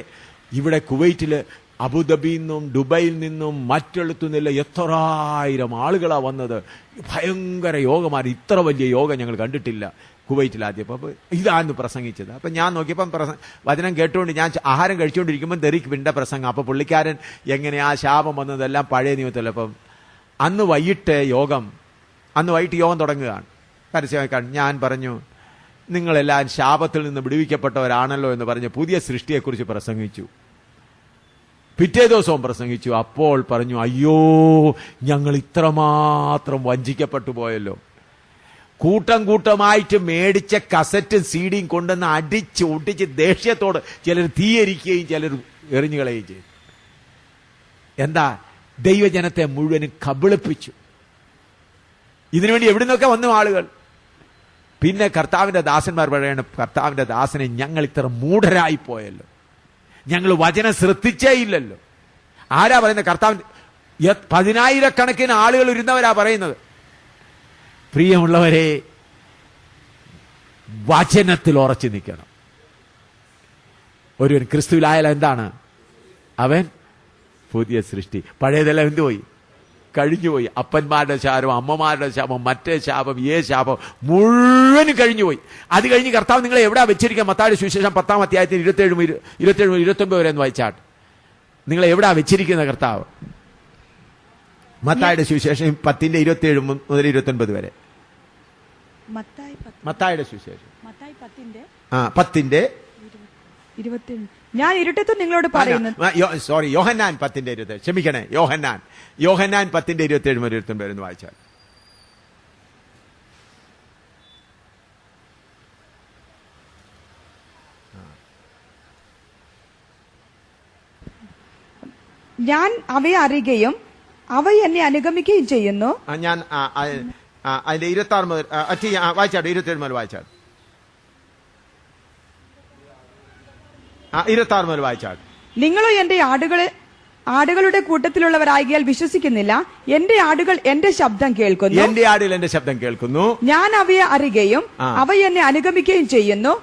ഇവിടെ കുവൈറ്റില് അബുദാബിയിൽ നിന്നും ദുബൈയിൽ നിന്നും മറ്റെടുത്തു നിന്നില്ല എത്രായിരം ആളുകളാ വന്നത്. ഭയങ്കര യോഗമാണ്, ഇത്ര വലിയ യോഗം ഞങ്ങൾ കണ്ടിട്ടില്ല കുവൈറ്റിൽ ആദ്യം. അപ്പോൾ ഇതാന്ന് പ്രസംഗിച്ചത്. അപ്പം ഞാൻ നോക്കിയപ്പം വചനം കേട്ടുകൊണ്ട് ഞാൻ ആഹാരം കഴിച്ചുകൊണ്ടിരിക്കുമ്പോൾ ഡെറിക് പ്രിന്റെ പ്രസംഗം. അപ്പോൾ പുള്ളിക്കാരൻ എങ്ങനെ ആ ശാപം വന്നതെല്ലാം പഴയ നിയമത്തിൽ. അപ്പം അന്ന് വൈകിട്ട് യോഗം തുടങ്ങുകയാണ്. പരസ്യമായി ഞാൻ പറഞ്ഞു, നിങ്ങളെല്ലാം ശാപത്തിൽ നിന്ന് വിടുവിക്കപ്പെട്ടവരാണല്ലോ എന്ന് പറഞ്ഞ് പുതിയ സൃഷ്ടിയെക്കുറിച്ച് പ്രസംഗിച്ചു. പിറ്റേ ദിവസവും പ്രസംഗിച്ചു. അപ്പോൾ പറഞ്ഞു, അയ്യോ, ഞങ്ങൾ ഇത്രമാത്രം വഞ്ചിക്കപ്പെട്ടു പോയല്ലോ. കൂട്ടമായിട്ട് മേടിച്ച കസറ്റും CD-യും കൊണ്ടുവന്ന് അടിച്ച് ഒട്ടിച്ച് ദേഷ്യത്തോട് ചിലർ തീയരിക്കുകയും ചിലർ എറിഞ്ഞുകളയുകയും ചെയ്തു. എന്താ? ദൈവജനത്തെ മുഴുവനും കബളിപ്പിച്ചു. ഇതിനുവേണ്ടി എവിടെ നിന്നൊക്കെ വന്നു ആളുകൾ. പിന്നെ കർത്താവിന്റെ ദാസന്മാർ പറയാണ്, കർത്താവിന്റെ ദാസനെ ഞങ്ങൾ ഇത്ര മൂഢരായി പോയല്ലോ, ഞങ്ങൾ വചനം ശ്രദ്ധിച്ചേ ഇല്ലല്ലോ. ആരാ പറയുന്നത്? കർത്താവിന്റെ 10,000 ആളുകൾ ഇരുന്നവരാ പറയുന്നത്. പ്രിയമുള്ളവരെ, വചനത്തിൽ ഉറച്ചു നിൽക്കണം. ഒരുവൻ ക്രിസ്തുവിലായാൽ എന്താണ്? അവൻ പുതിയ സൃഷ്ടി. പഴയതെല്ലാം എന്തുപോയി? കഴിഞ്ഞുപോയി. അപ്പന്മാരുടെ ശാപം, അമ്മമാരുടെ ശാപം, മറ്റേ ശാപം, ശാപം മുഴുവനും കഴിഞ്ഞുപോയി. അത് കഴിഞ്ഞ് കർത്താവ് നിങ്ങളെ എവിടെയാ വെച്ചിരിക്കുക? മത്തായിയുടെ സുവിശേഷം 10-ാം അധ്യായത്തിൽ 27-29 വരെ എന്ന് വായിച്ചാട്ട്. നിങ്ങളെ എവിടെയാ വെച്ചിരിക്കുന്ന കർത്താവ്? മത്തായിയുടെ സുവിശേഷം 10-ന്റെ 27 മുതൽ 29 വരെ. മത്തായിയുടെ സുവിശേഷം മത്തായി 10-ന്റെ 27. ഞാൻ ഇരുട്ടത്ത് നിങ്ങളോട് പറയുന്നത്. സോറി, യോഹന്നാൻ 10-27. ക്ഷമിക്കണേ, യോഹന്നാൻ 10-27 മുതൽ 29 എന്ന് വായിച്ചാൽ. ഞാൻ അവയെ അറിയുകയും അവ എന്നെ അനുഗമിക്കുകയും ചെയ്യുന്നു. ഞാൻ അതിന്റെ 26 മുതൽ വായിച്ചാട്, 27 മുതൽ വായിച്ചാട്, 26 മുതൽ വായിച്ചാട്. നിങ്ങളോ എന്റെ ആടുകളുടെ കൂട്ടത്തിലുള്ളവരാകിയാൽ വിശ്വസിക്കുന്നില്ല. എന്റെ ആടുകൾ എന്റെ ശബ്ദം കേൾക്കുന്നു. എന്റെ ആടുകൾ എന്റെ ശബ്ദം കേൾക്കുന്നു. ഞാൻ അവയെ അറിയുകയും അവ എന്നെ അനുഗമിക്കുകയും ചെയ്യുന്നു.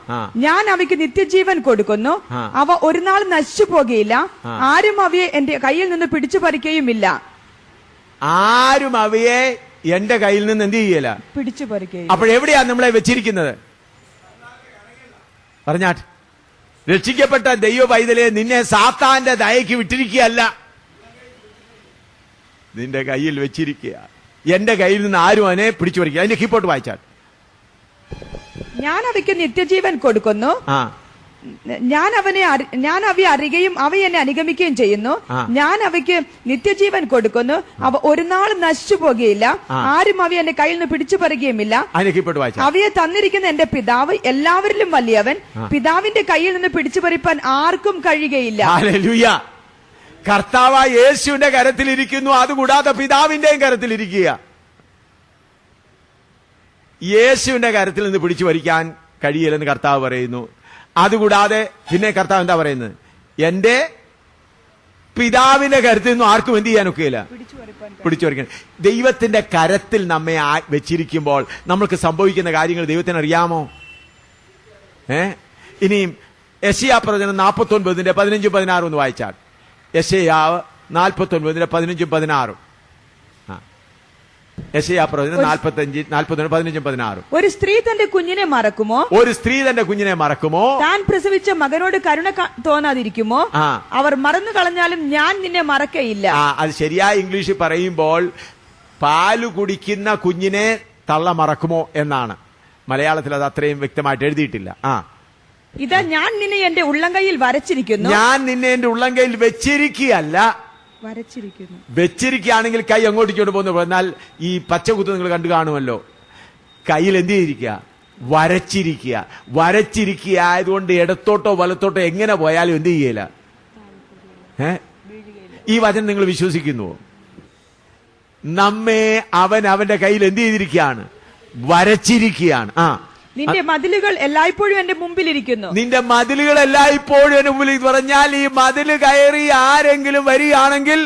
ഞാൻ അവയ്ക്ക് നിത്യജീവൻ കൊടുക്കുന്നു. അവ ഒരു നാൾ നശിച്ചു പോകുകയില്ല. ആരും അവയെ എന്റെ കയ്യിൽ നിന്ന് പിടിച്ചു പറിക്കുകയുമില്ല. ആരും അവയെ എന്റെ കയ്യിൽ നിന്ന് എന്ത് ചെയ്യല, പിടിച്ചു പറിക്കുകയും. അപ്പോഴെവിടെയാ നമ്മളെ വെച്ചിരിക്കുന്നത്? പറഞ്ഞാട്ട്, രക്ഷിക്കപ്പെട്ട ദൈവ പൈതലെ, നിന്നെ സാത്താന്റെ ദയക്ക് വിട്ടിരിക്കുകയല്ല, നിന്റെ കയ്യിൽ വെച്ചിരിക്കുക. എന്റെ കയ്യിൽ നിന്ന് ആരും അവനെ പിടിച്ചു പറിക്കുക. അതിന്റെ കീപ്പോട്ട് വായിച്ചാൽ, ഞാൻ അവയ്ക്ക് നിത്യജീവൻ കൊടുക്കുന്നു. ഞാൻ അവയെ അറിയുകയും അവ എന്നെ അനുഗമിക്കുകയും ചെയ്യുന്നു. ഞാൻ അവയ്ക്ക് നിത്യജീവൻ കൊടുക്കുന്നു. അവ ഒരു നാൾ നശിച്ചു പോകുകയില്ല. ആരും അവയെ എന്റെ കയ്യിൽ നിന്ന് പിടിച്ചു പറിയുകയുമില്ല. അവയെ തന്നിരിക്കുന്ന എന്റെ പിതാവ് എല്ലാവരിലും വലിയവൻ. പിതാവിന്റെ കയ്യിൽ നിന്ന് പിടിച്ചു പറിപ്പാൻ ആർക്കും കഴിയുകയില്ല. ഹല്ലേലൂയ. കർത്താവായ യേശുവിന്റെ കരത്തിലിരിക്കുന്നു, അതുകൂടാതെ പിതാവിന്റെയും കരത്തിലിരിക്കുക. യേശുവിന്റെ കരത്തിൽ നിന്ന് പിടിച്ചു പറിക്കാൻ കഴിയില്ലെന്ന് കർത്താവ് പറയുന്നു. അതുകൂടാതെ പിന്നെ കർത്താവ് എന്താ പറയുന്നത്? എന്റെ പിതാവിന്റെ കരത്തിൽ നിന്നും ആർക്കും എന്ത് ചെയ്യാൻ ഒക്കെയില്ല, പിടിച്ചു പറിക്കാൻ. ദൈവത്തിന്റെ കരത്തിൽ നമ്മെ വെച്ചിരിക്കുമ്പോൾ നമ്മൾക്ക് സംഭവിക്കുന്ന കാര്യങ്ങൾ ദൈവത്തിന് അറിയാമോ? ഇനിയും യെശയ്യാ പ്രവചനം 49-ന്റെ 15-16 ഒന്ന് വായിച്ചാൽ. യെശയ്യാവ് 49-ന്റെ 15-16. യെശയ്യാ പ്രവചനം 45-15-16. ഒരു സ്ത്രീ തന്റെ കുഞ്ഞിനെ മറക്കുമോ? ഒരു സ്ത്രീ തന്റെ കുഞ്ഞിനെ മറക്കുമോ? താൻ പ്രസവിച്ച മകനോട് കരുണ തോന്നാതിരിക്കുമോ? അവർ മറന്നു കളഞ്ഞാലും ഞാൻ നിന്നെ മറക്കയില്ല. അത് ശരിയായ ഇംഗ്ലീഷിൽ പറയുമ്പോൾ പാല് കുടിക്കുന്ന കുഞ്ഞിനെ തള്ള മറക്കുമോ എന്നാണ്. മലയാളത്തിൽ അത് അത്രയും വ്യക്തമായിട്ട് എഴുതിയിട്ടില്ല. ഇതാ ഞാൻ നിന്നെ എന്റെ ഉള്ളംകൈയിൽ വരച്ചിരിക്കുന്നു. ഞാൻ നിന്നെ എന്റെ ഉള്ളംകൈയിൽ വെച്ചിരിക്കുകയല്ല, വെച്ചിരിക്കുകയാണെങ്കിൽ കൈ അങ്ങോട്ടിങ്ങോട്ട് പോകുന്നു. എന്നാൽ ഈ പച്ചകുത്ത് നിങ്ങൾ കണ്ടു കാണുമല്ലോ, കയ്യിൽ എന്ത് ചെയ്തിരിക്കുക? വരച്ചിരിക്കുക. വരച്ചിരിക്കുക ആയതുകൊണ്ട് ഇടത്തോട്ടോ വലത്തോട്ടോ എങ്ങനെ പോയാലും എന്ത് ചെയ്യല. ഈ വചനം നിങ്ങൾ വിശ്വസിക്കുന്നുവോ? നമ്മെ അവന്റെ കയ്യിൽ എന്ത് ചെയ്തിരിക്കുകയാണ്? വരച്ചിരിക്കുകയാണ്. നിന്റെ മതിലുകൾ എല്ലായ്പ്പോഴും എന്റെ മുമ്പിലിരിക്കുന്നു. നിന്റെ മതിലുകൾ എല്ലായ്പ്പോഴും എന്റെ മുമ്പിൽ പറഞ്ഞാൽ, ഈ മതില് കയറി ആരെങ്കിലും വരികയാണെങ്കിൽ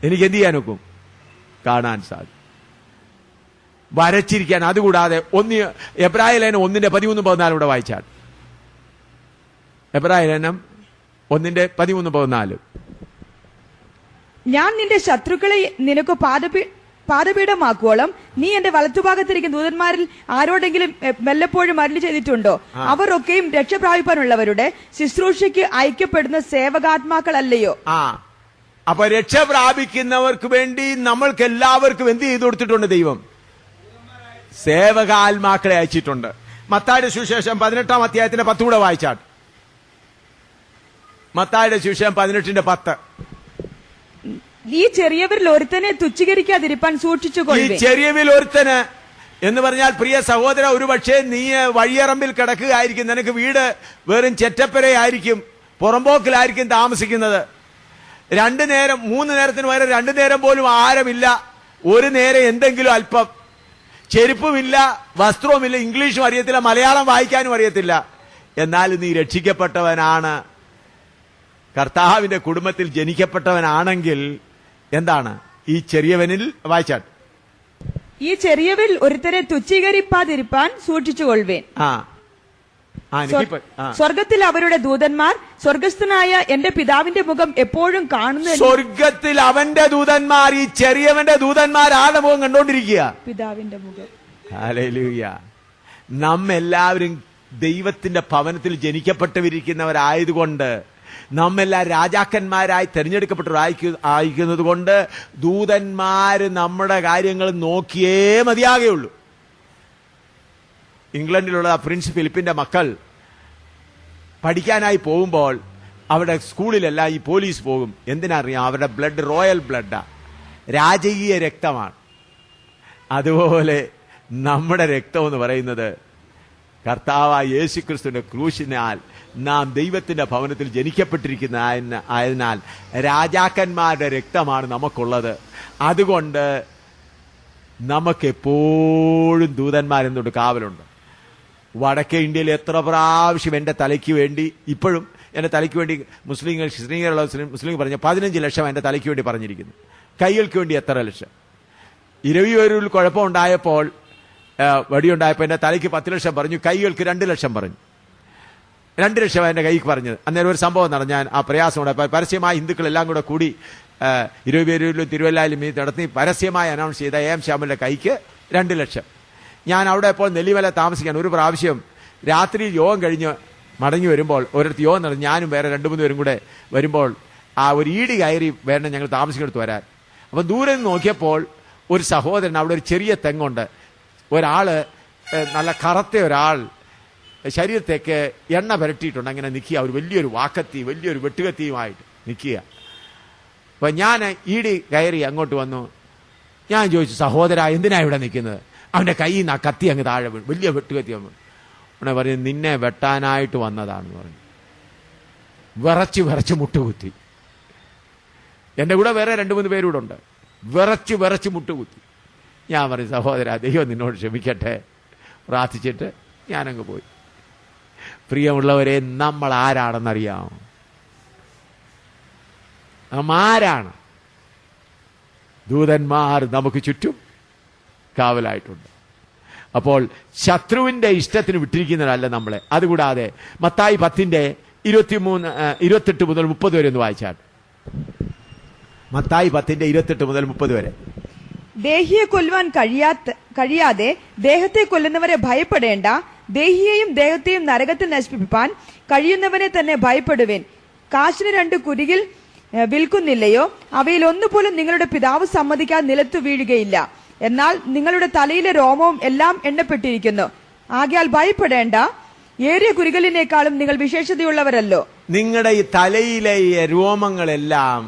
എനിക്ക് എന്ത് ചെയ്യാൻ ഒക്കും? കാണാൻ സാധിക്കും. വരച്ചിരിക്കാൻ. അതുകൂടാതെ എബ്രായ ലേഖനം 1:13-14 ഇവിടെ വായിച്ചാൽ. എബ്രായ ലേഖനം 1:13-14. ഞാൻ നിന്റെ ശത്രുക്കളെ നിനക്ക് പാദപീഠമാക്കുവോളം നീ എന്റെ വലത്തുഭാഗത്തിരിക്കുന്ന ദൂതന്മാരിൽ ആരോടെങ്കിലും വല്ലപ്പോഴും അരുളി ചെയ്തിട്ടുണ്ടോ? അവർ ഒക്കെയും രക്ഷപ്രാപിപ്പാനുള്ളവരുടെ ശുശ്രൂഷയ്ക്ക് ഐക്യപ്പെടുന്ന സേവകാത്മാക്കളല്ലയോ? അപ്പൊ രക്ഷ പ്രാപിക്കുന്നവർക്ക് വേണ്ടി നമ്മൾക്ക് എല്ലാവർക്കും എന്ത് ചെയ്തു കൊടുത്തിട്ടുണ്ട്? ദൈവം സേവകാത്മാക്കളെ അയച്ചിട്ടുണ്ട്. മത്തായിയുടെ സുവിശേഷം 18-ാം അധ്യായത്തിന്റെ 10 കൂടെ വായിച്ചാൽ. മത്തായിയുടെ സുവിശേഷം 18-ന്റെ 10. ഈ ചെറിയവരിൽ ഒരുത്തനെ തുച്ഛീകരിക്കാതിരിപ്പാൻ സൂക്ഷിച്ചുകൊള്ളുവിൻ. ഈ ചെറിയവരിൽ ഒരുത്തന് എന്ന് പറഞ്ഞാൽ, പ്രിയ സഹോദര, ഒരുപക്ഷെ നീ വഴിയറമ്പിൽ കിടക്കുകയായിരിക്കും. നിനക്ക് വീട് വെറും ചെറ്റപ്പരയായിരിക്കും, പുറമ്പോക്കിലായിരിക്കും താമസിക്കുന്നത്. 2 നേരം 3 നേരത്തിന് പകരം 2 നേരം പോലും ആഹാരമില്ല. ഒരു നേരം എന്തെങ്കിലും അല്പം. ചെരുപ്പുമില്ല, വസ്ത്രവുമില്ല, ഇംഗ്ലീഷും അറിയത്തില്ല, മലയാളം വായിക്കാനും അറിയത്തില്ല. എന്നാൽ നീ രക്ഷിക്കപ്പെട്ടവനാണ്, കർത്താവിന്റെ കുടുംബത്തിൽ ജനിക്കപ്പെട്ടവനാണെങ്കിൽ എന്താണ്? ഈ ചെറിയവനിൽ വായിച്ചാൽ, ഈ ചെറിയവരിൽ ഒരുത്തരെ തുച്ഛീകരിപ്പാതിരിപ്പാൻ സൂക്ഷിച്ചുകൊള്ളുവേൻ. സ്വർഗത്തിൽ അവരുടെ ദൂതന്മാർ സ്വർഗസ്ഥനായ എന്റെ പിതാവിന്റെ മുഖം എപ്പോഴും കാണുന്നു. സ്വർഗത്തിൽ അവന്റെ ദൂതന്മാർ, ഈ ചെറിയവന്റെ ദൂതന്മാർ ആരുടെ മുഖം കണ്ടോണ്ടിരിക്കുക? പിതാവിന്റെ മുഖം. ഹല്ലേലൂയ. നമ്മെല്ലാവരും ദൈവത്തിന്റെ ഭവനത്തിൽ ജനിക്കപ്പെട്ടവരിക്കുന്നവരായതുകൊണ്ട്, നമ്മെല്ലാം രാജാക്കന്മാരായി തെരഞ്ഞെടുക്കപ്പെട്ടവരായിരിക്കുന്നത് കൊണ്ട് ദൂതന്മാര് നമ്മുടെ കാര്യങ്ങൾ നോക്കിയേ മതിയാകുള്ളൂ. ഇംഗ്ലണ്ടിലുള്ള പ്രിൻസ് ഫിലിപ്പിന്റെ മക്കൾ പഠിക്കാനായി പോകുമ്പോൾ അവിടെ സ്കൂളിലെല്ലാം ഈ പോലീസ് പോകും. എന്തിനറിയാം? അവരുടെ ബ്ലഡ് റോയൽ ബ്ലഡാ, രാജകീയ രക്തമാണ്. അതുപോലെ നമ്മുടെ രക്തം എന്ന് പറയുന്നത് കർത്താവായ യേശുക്രിസ്തുവിന്റെ ക്രൂശിനാൽ നാം ദൈവത്തിന്റെ ഭവനത്തിൽ ജനിക്കപ്പെട്ടിരിക്കുന്ന ആയതിനാൽ രാജാക്കന്മാരുടെ രക്തമാണ് നമുക്കുള്ളത്. അതുകൊണ്ട് നമുക്കെപ്പോഴും ദൂതന്മാരെന്നോട് കാവലുണ്ട്. വടക്കേ ഇന്ത്യയിൽ എത്ര പ്രാവശ്യം എൻ്റെ തലയ്ക്ക് വേണ്ടി, ഇപ്പോഴും എൻ്റെ തലയ്ക്ക് വേണ്ടി ശ്രീനഗറുള്ള മുസ്ലിം പറഞ്ഞ 15 ലക്ഷം എൻ്റെ തലയ്ക്ക് വേണ്ടി പറഞ്ഞിരിക്കുന്നു. കൈകൾക്ക് വേണ്ടി എത്ര ലക്ഷം. ഇരവിയൂരിൽ കുഴപ്പമുണ്ടായപ്പോൾ, വടിയുണ്ടായപ്പോൾ എൻ്റെ തലയ്ക്ക് 10 ലക്ഷം പറഞ്ഞു, കൈകൾക്ക് 2 ലക്ഷം പറഞ്ഞു. 2 ലക്ഷം എൻ്റെ കൈക്ക് പറഞ്ഞത്. അന്നേരം ഒരു സംഭവം നടന്നു. ഞാൻ ആ പ്രയാസം ഉണ്ടായപ്പോൾ പരസ്യമായി ഹിന്ദുക്കളെല്ലാം കൂടി ഇരവിയൂരിലും തിരുവല്ലായിലും നടത്തി പരസ്യമായി അനൗൺസ് ചെയ്ത എം ശ്യാമലിന്റെ കൈക്ക് 2 ലക്ഷം. ഞാൻ അവിടെ ഇപ്പോൾ നെല്ലിമല താമസിക്കാൻ ഒരു പ്രാവശ്യം രാത്രി യോഗം കഴിഞ്ഞ് മടങ്ങി വരുമ്പോൾ ഒരിടത്ത് യോഗം നടന്നു. ഞാനും വേറെ 2-3 പേരും കൂടെ വരുമ്പോൾ ആ ഒരു ഈടി കയറി വേണം ഞങ്ങൾ താമസിക്കുന്നിടത്ത് വരാൻ. അപ്പം ദൂരെ നിന്ന് നോക്കിയപ്പോൾ ഒരു സഹോദരൻ, അവിടെ ഒരു ചെറിയ തെങ്ങുണ്ട്, ഒരാള് നല്ല കറുത്ത ഒരാൾ ശരീരത്തേക്ക് എണ്ണ പുരട്ടിയിട്ടുണ്ട്, അങ്ങനെ നിൽക്കുക. ഒരു വലിയൊരു വാക്കത്തി, വലിയൊരു വെട്ടുകത്തിയുമായിട്ട് നിൽക്കുക. അപ്പൊ ഞാൻ ഈടി കയറി അങ്ങോട്ട് വന്നു. ഞാൻ ചോദിച്ചു, സഹോദര എന്തിനാ ഇവിടെ നിൽക്കുന്നത്? അവന്റെ കയ്യിൽ നിന്ന് ആ കത്തി അങ്ങ് താഴെ വീണു, വലിയ വെട്ടുകത്തി വന്നു. ഉടനെ പറഞ്ഞു, നിന്നെ വെട്ടാനായിട്ട് വന്നതാണെന്ന് പറഞ്ഞു. വിറച്ച് മുട്ടുകുത്തി. എന്റെ കൂടെ വേറെ 2-3 പേരൂടെ ഉണ്ട്. വിറച്ച് മുട്ടുകുത്തി. ഞാൻ പറഞ്ഞു, സഹോദര ദൈവം നിന്നോട് ക്ഷമിക്കട്ടെ, പ്രാർത്ഥിച്ചിട്ട് ഞാനങ്ങ് പോയി. പ്രിയമുള്ളവരെ, നമ്മൾ ആരാണെന്നറിയാമോ? നാം ആരാണ്? ദൂതന്മാർ നമുക്ക് ചുറ്റും കാവലായിട്ടുണ്ട്. അപ്പോൾ ശത്രുവിന്റെ ഇഷ്ടത്തിന് വിട്ടിരിക്കുന്നതല്ല നമ്മളെ. അതുകൂടാതെ മത്തായി 10:28 മുതൽ 30 വരെ ഒന്ന് വായിച്ചാൽ. മത്തായി 10:28 മുതൽ 30 വരെ. ദേഹിയെ കൊല്ലുവാൻ കഴിയാതെ ദേഹത്തെ കൊല്ലുന്നവരെ ഭയപ്പെടേണ്ട, ദേഹിയെയും ദേഹത്തെയും നരകത്തിൽ നശിപ്പിപ്പാൻ കഴിയുന്നവനെ തന്നെ ഭയപ്പെടുവേൻ. കാശിന് 2 കുരികിൽ വിൽക്കുന്നില്ലയോ? അവയിൽ ഒന്നുപോലും നിങ്ങളുടെ പിതാവ് സമ്മതിക്കാതെ നിലത്തു വീഴുകയില്ല. എന്നാൽ നിങ്ങളുടെ തലയിലെ രോമവും എല്ലാം എണ്ണപ്പെട്ടിരിക്കുന്നു. ആകയാൽ ഭയപ്പെടേണ്ട, ഏറിയ കുരികലിനേക്കാളും നിങ്ങൾ വിശേഷതയുള്ളവരല്ലോ. നിങ്ങളുടെ ഈ തലയിലെ രോമങ്ങളെല്ലാം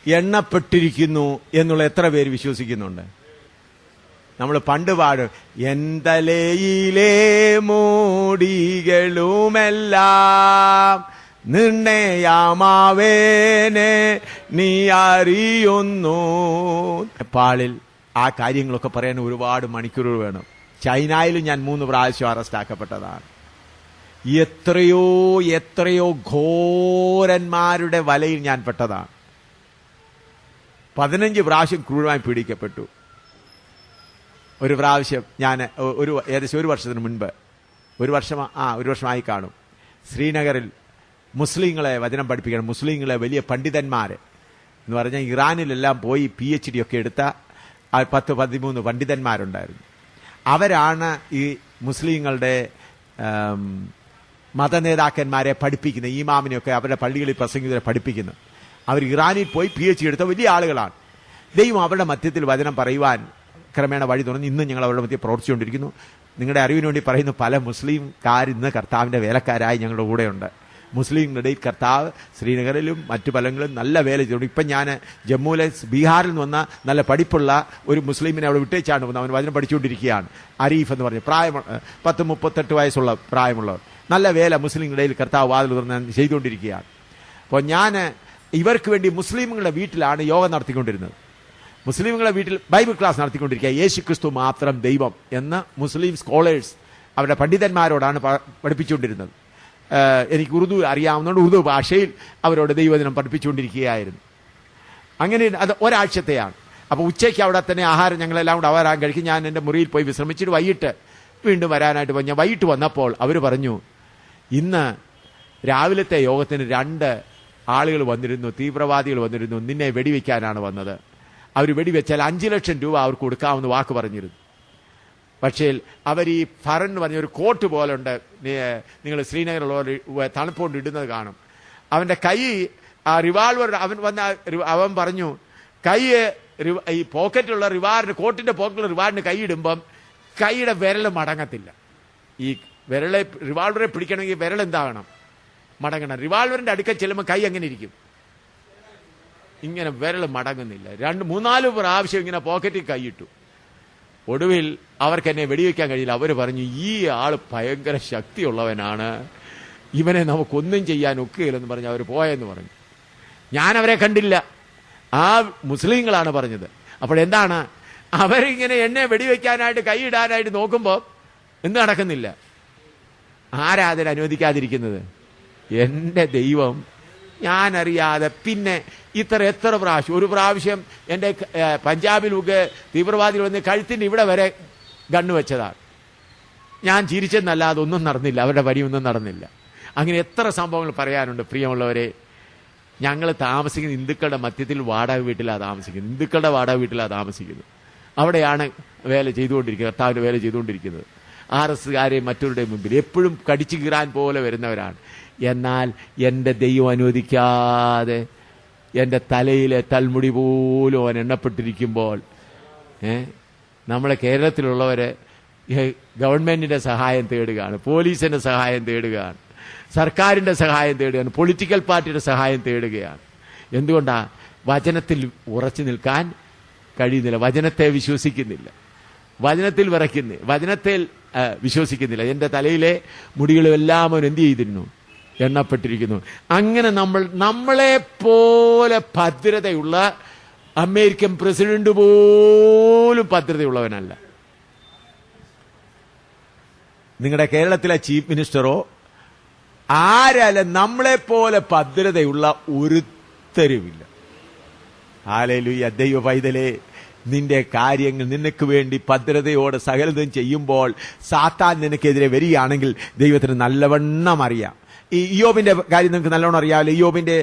എണ്ണപ്പെട്ടിരിക്കുന്നു എന്നുള്ള എത്ര പേര് വിശ്വസിക്കുന്നുണ്ട്? നമ്മൾ പണ്ട് പാടും, എന്തലയിലെ മൂടികളുമെല്ലാം നിർണയമാവേനെ നീ അറിയുന്നു. നേപ്പാളിൽ ആ കാര്യങ്ങളൊക്കെ പറയാൻ ഒരുപാട് മണിക്കൂറുകൾ വേണം. ചൈനയിലും ഞാൻ 3 പ്രാവശ്യം അറസ്റ്റ് ആക്കപ്പെട്ടതാണ്. എത്രയോ ഘോരന്മാരുടെ വലയിൽ ഞാൻ പെട്ടതാണ്. 15 പ്രാവശ്യം ക്രൂരമായി പീഡിക്കപ്പെട്ടു. ഒരു പ്രാവശ്യം ഞാൻ ഏകദേശം 1 വർഷത്തിന് മുൻപ്, ഒരു വർഷമായി കാണും, ശ്രീനഗറിൽ മുസ്ലിങ്ങളെ വചനം പഠിപ്പിക്കണം, മുസ്ലിങ്ങളെ വലിയ പണ്ഡിതന്മാരെ എന്ന് പറഞ്ഞാൽ ഇറാനിലെല്ലാം പോയി PhD ഒക്കെ എടുത്ത 10-13 പണ്ഡിതന്മാരുണ്ടായിരുന്നു. അവരാണ് ഈ മുസ്ലിങ്ങളുടെ മതനേതാക്കന്മാരെ പഠിപ്പിക്കുന്നത്, ഈമാമിനെയൊക്കെ അവരുടെ പള്ളികളിൽ പ്രസംഗിതരെ പഠിപ്പിക്കുന്നത്. അവർ ഇറാനിൽ പോയി PhD എടുത്ത വലിയ ആളുകളാണ്. ദൈവം അവരുടെ മധ്യത്തിൽ വചനം പറയുവാൻ ക്രമേണ വഴി തുറന്ന് ഇന്നും ഞങ്ങൾ അവരുടെ മധ്യ പ്രവർത്തിച്ചുകൊണ്ടിരിക്കുന്നു. നിങ്ങളുടെ അറിവിന് വേണ്ടി പറയുന്ന പല മുസ്ലിംകാർ ഇന്ന് കർത്താവിന്റെ വേലക്കാരായി ഞങ്ങളുടെ കൂടെയുണ്ട്. മുസ്ലിങ്ങളുടെ കർത്താവ് ശ്രീനഗറിലും മറ്റു പലങ്ങളും നല്ല വേല ചെയ്തു. ഇപ്പം ഞാൻ ജമ്മുവിലെ ബീഹാറിൽ നിന്ന് വന്ന നല്ല പഠിപ്പുള്ള ഒരു മുസ്ലിമിനെ അവിടെ വിട്ടേച്ചാണ് വന്നത്. അവൻ വചനം പഠിച്ചുകൊണ്ടിരിക്കുകയാണ്. അരീഫ് എന്ന് പറഞ്ഞ് 38 വയസ്സുള്ള പ്രായമുള്ളവർ. നല്ല വേല മുസ്ലിങ്ങളുടെ കർത്താവ് വാതിൽ തുറന്ന് ചെയ്തുകൊണ്ടിരിക്കുകയാണ്. അപ്പോൾ ഞാൻ ഇവർക്ക് വേണ്ടി മുസ്ലിമുകളുടെ വീട്ടിലാണ് യോഗം നടത്തിക്കൊണ്ടിരുന്നത്. മുസ്ലിമുകളുടെ വീട്ടിൽ ബൈബിൾ ക്ലാസ് നടത്തിക്കൊണ്ടിരിക്കുക. യേശുക്രിസ്തു മാത്രം ദൈവം എന്ന് മുസ്ലിം സ്കോളേഴ്സ് അവരുടെ പണ്ഡിതന്മാരോടാണ് പഠിപ്പിച്ചുകൊണ്ടിരുന്നത്. എനിക്ക് ഉറുദു അറിയാവുന്നതുകൊണ്ട് ഉറുദു ഭാഷയിൽ അവരോട് ദൈവദിനം പഠിപ്പിച്ചുകൊണ്ടിരിക്കുകയായിരുന്നു. അങ്ങനെ അത് ഒരാഴ്ചത്തെയാണ്. അപ്പോൾ ഉച്ചയ്ക്ക് അവിടെ തന്നെ ആഹാരം ഞങ്ങളെല്ലാം കൂടെ ആഹാരം കഴിക്കും. ഞാൻ എൻ്റെ മുറിയിൽ പോയി വിശ്രമിച്ചിട്ട് വൈകിട്ട് വീണ്ടും വരാനായിട്ട് പോയി. ഞാൻ വൈകിട്ട് വന്നപ്പോൾ അവർ പറഞ്ഞു, ഇന്ന് രാവിലത്തെ യോഗത്തിന് 2 ആളുകൾ വന്നിരുന്നു, തീവ്രവാദികൾ വന്നിരുന്നു, നിന്നെ വെടിവെക്കാനാണ് വന്നത്. അവർ വെടിവെച്ചാൽ 5 ലക്ഷം രൂപ അവർക്ക് കൊടുക്കാമെന്ന് വാക്ക് പറഞ്ഞിരുന്നു. പക്ഷേ അവർ ഈ ഫറൻ എന്ന് പറഞ്ഞ ഒരു കോട്ട് പോലെ ഉണ്ട്, നിങ്ങൾ ശ്രീനഗറിലുള്ള തണുപ്പുകൊണ്ട് ഇടുന്നത് കാണും. അവന്റെ കൈ ആ റിവാൾവർ, അവൻ പറഞ്ഞു കൈ ഈ പോക്കറ്റിലുള്ള റിവാറിന്, കോട്ടിന്റെ പോക്കറ്റിലുള്ള റിവാറിന് കൈ ഇടുമ്പം കൈയുടെ വിരൽ മടങ്ങത്തില്ല. ഈ റിവാൾവറെ പിടിക്കണമെങ്കിൽ വിരൽ എന്താകണം? മടങ്ങണം. റിവാൾവറിന്റെ അടുക്കൽ ചെല്ലുമ്പോൾ കൈ എങ്ങനെ ഇരിക്കും? ഇങ്ങനെ വിരൽ മടങ്ങുന്നില്ല. 2-3-4 പ്രാവശ്യം ഇങ്ങനെ പോക്കറ്റിൽ കൈയിട്ടു. ഒടുവിൽ അവർക്ക് എന്നെ വെടിവെക്കാൻ കഴിയില്ല. അവർ പറഞ്ഞു, ഈ ആള് ഭയങ്കര ശക്തിയുള്ളവനാണ്, ഇവനെ നമുക്കൊന്നും ചെയ്യാൻ ഒക്കുകയില്ലെന്ന് പറഞ്ഞ് അവർ പോയെന്ന് പറഞ്ഞു. ഞാൻ അവരെ കണ്ടില്ല, ആ മുസ്ലിങ്ങളാണ് പറഞ്ഞത്. അപ്പോഴെന്താണ്, അവരിങ്ങനെ എന്നെ വെടിവെക്കാനായിട്ട് കൈയിടാനായിട്ട് നോക്കുമ്പോൾ എന്ത് നടക്കുന്നില്ല? ആരാ അതിന് അനുവദിക്കാതിരിക്കുന്നത്? എന്റെ ദൈവം. ഞാനറിയാതെ പിന്നെ എത്ര പ്രാവശ്യം, ഒരു പ്രാവശ്യം എൻ്റെ പഞ്ചാബിലൊക്കെ തീവ്രവാദികൾ വന്ന് കഴുത്തിൻ്റെ ഇവിടെ വരെ ഗണ്ണ് വെച്ചതാണ്. ഞാൻ ചിരിച്ചെന്നല്ലാതെ ഒന്നും നടന്നില്ല, അവരുടെ വരിയൊന്നും നടന്നില്ല. അങ്ങനെ എത്ര സംഭവങ്ങൾ പറയാനുണ്ട് പ്രിയമുള്ളവരെ. ഞങ്ങൾ താമസിക്കുന്ന ഹിന്ദുക്കളുടെ മധ്യത്തിൽ വാടക വീട്ടിലാണ് താമസിക്കുന്നത്. ഹിന്ദുക്കളുടെ വാടക വീട്ടിലാണ് താമസിക്കുന്നത്. അവിടെയാണ് വേല ചെയ്തുകൊണ്ടിരിക്കുന്നത്, കർത്താവിൻ്റെ വേല ചെയ്തുകൊണ്ടിരിക്കുന്നത്. RSകാരെ മറ്റവരുടെ മുമ്പിൽ എപ്പോഴും കടിച്ചു കീറാൻ പോലെ വരുന്നവരാണ്. എന്നാൽ എൻ്റെ ദൈവം അനുവദിക്കാതെ എൻ്റെ തലയിലെ തൽമുടി പോലും അവൻ എണ്ണപ്പെട്ടിരിക്കുമ്പോൾ നമ്മളെ കേരളത്തിലുള്ളവരെ ഗവൺമെന്റിന്റെ സഹായം തേടുകയാണ്, പോലീസിന്റെ സഹായം തേടുകയാണ്, സർക്കാരിന്റെ സഹായം തേടുകയാണ്, പൊളിറ്റിക്കൽ പാർട്ടിയുടെ സഹായം തേടുകയാണ്. എന്തുകൊണ്ടാ? വചനത്തിൽ ഉറച്ചു നിൽക്കാൻ കഴിയുന്നില്ല, വചനത്തെ വിശ്വസിക്കുന്നില്ല, വചനത്തിൽ വിറയ്ക്കുന്നു, വചനത്തിൽ വിശ്വസിക്കുന്നില്ല. എൻ്റെ തലയിലെ മുടികളും എല്ലാം അവൻ എന്ത് ചെയ്തിരുന്നു? എണ്ണപ്പെട്ടിരിക്കുന്നു. അങ്ങനെ നമ്മളെ പോലെ ഭദ്രതയുള്ള അമേരിക്കൻ പ്രസിഡന്റ് പോലും ഭദ്രതയുള്ളവനല്ല. നിങ്ങളുടെ കേരളത്തിലെ ചീഫ് മിനിസ്റ്ററോ ആരാലും നമ്മളെ പോലെ ഭദ്രതയുള്ള ഒരുത്തരുമില്ല. ഹല്ലേലൂയ. ദൈവ പൈതലേ, നിന്റെ കാര്യങ്ങൾ നിനക്ക് വേണ്ടി ഭദ്രതയോടെ സകലതും ചെയ്യുമ്പോൾ സാത്താൻ നിനക്കെതിരെ വരികയാണെങ്കിൽ ദൈവത്തിന് നല്ലവണ്ണം അറിയാം. ഈ ഇയ്യോബിന്റെ കാര്യം നിങ്ങൾക്ക് നല്ലോണം അറിയാമല്ലോ. ഇയ്യോബിന്റെ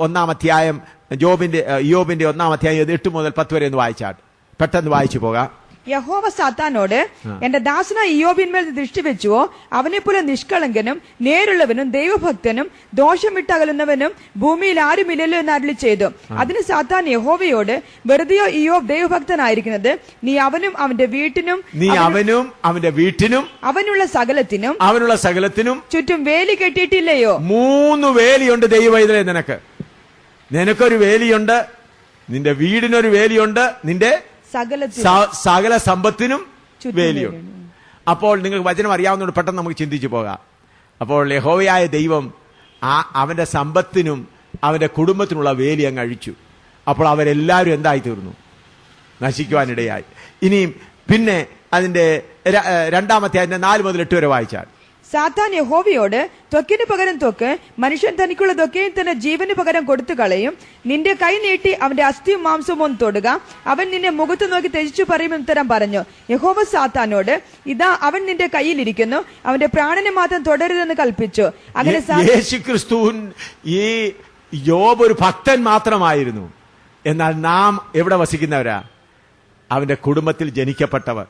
1-ാം അധ്യായം, ഇയ്യോബിന്റെ 1-ാം അധ്യായം 8 മുതൽ 10 വരെ ഒന്ന് വായിച്ചാട്ട് പെട്ടെന്ന് വായിച്ചു പോകാം. യഹോവ സാത്താനോട്, എന്റെ ദാസനായ ഇയ്യോബിന്മേൽ ദൃഷ്ടി വെച്ചുവോ? അവനെ പോലെ നിഷ്കളങ്കനും നേരുള്ളവനും ദൈവഭക്തനും ദോഷം വിട്ടകലുന്നവനും ഭൂമിയിൽ ആരുമില്ലല്ലോ എന്ന് അരുളി ചെയ്തു. അതിന് സാത്താൻ യഹോവയോട്, വെറുതെയോ ഇയ്യോബ് ദൈവഭക്തനായിരിക്കുന്നത്? നീ അവനും അവന്റെ വീട്ടിനും അവനുള്ള സകലത്തിനും ചുറ്റും വേലി കെട്ടിയിട്ടില്ലയോ? 3 വേലിയുണ്ട് ദൈവവൈതലേ. നിനക്കൊരു വേലിയുണ്ട്, നിന്റെ വീടിനൊരു വേലിയുണ്ട്, നിന്റെ സകല സമ്പത്തിനും വേലിയുണ്ട്. അപ്പോൾ നിങ്ങൾക്ക് വചനം അറിയാവുന്നതുകൊണ്ട് പെട്ടെന്ന് നമുക്ക് ചിന്തിച്ചു പോകാം. അപ്പോൾ യഹോവയായ ദൈവം അവന്റെ സമ്പത്തിനും അവന്റെ കുടുംബത്തിനുള്ള വേലി അങ്ങ് അഴിച്ചു. അപ്പോൾ അവരെല്ലാവരും എന്തായി തീർന്നു? നശിക്കുവാനിടയായി. ഇനിയും പിന്നെ അതിന്റെ 2-ാം അധ്യായത്തിന്റെ 4 മുതൽ 8 വരെ വായിച്ചാൽ, സാത്താൻ യഹോവയോട്, ത്വക്കിന് പകരം ത്വക്ക്, മനുഷ്യൻ തനിക്കുള്ളതൊക്കെയും തന്നെ ജീവന് പകരം കൊടുത്തു കളയും. നിന്റെ കൈ നീട്ടി അവന്റെ അസ്ഥിയും മാംസവും ഒന്ന് തൊടുക, അവൻ നിന്നെ മുഖത്ത് നോക്കി ത്യജിച്ചു പറയുമെന്ന് ഉത്തരം പറഞ്ഞു. യഹോവ സാത്താനോട്, ഇതാ അവൻ നിന്റെ കയ്യിലിരിക്കുന്നു, അവന്റെ പ്രാണനെ മാത്രം തുടരുതെന്ന് കൽപ്പിച്ചു. അങ്ങനെ യേശുക്രിസ്തുവിൻ ഈ യോബ് ഒരു ഭക്തൻ മാത്രമായിരുന്നു. എന്നാൽ നാം എവിടെ വസിക്കുന്നവരാ? അവന്റെ കുടുംബത്തിൽ ജനിക്കപ്പെട്ടവർ.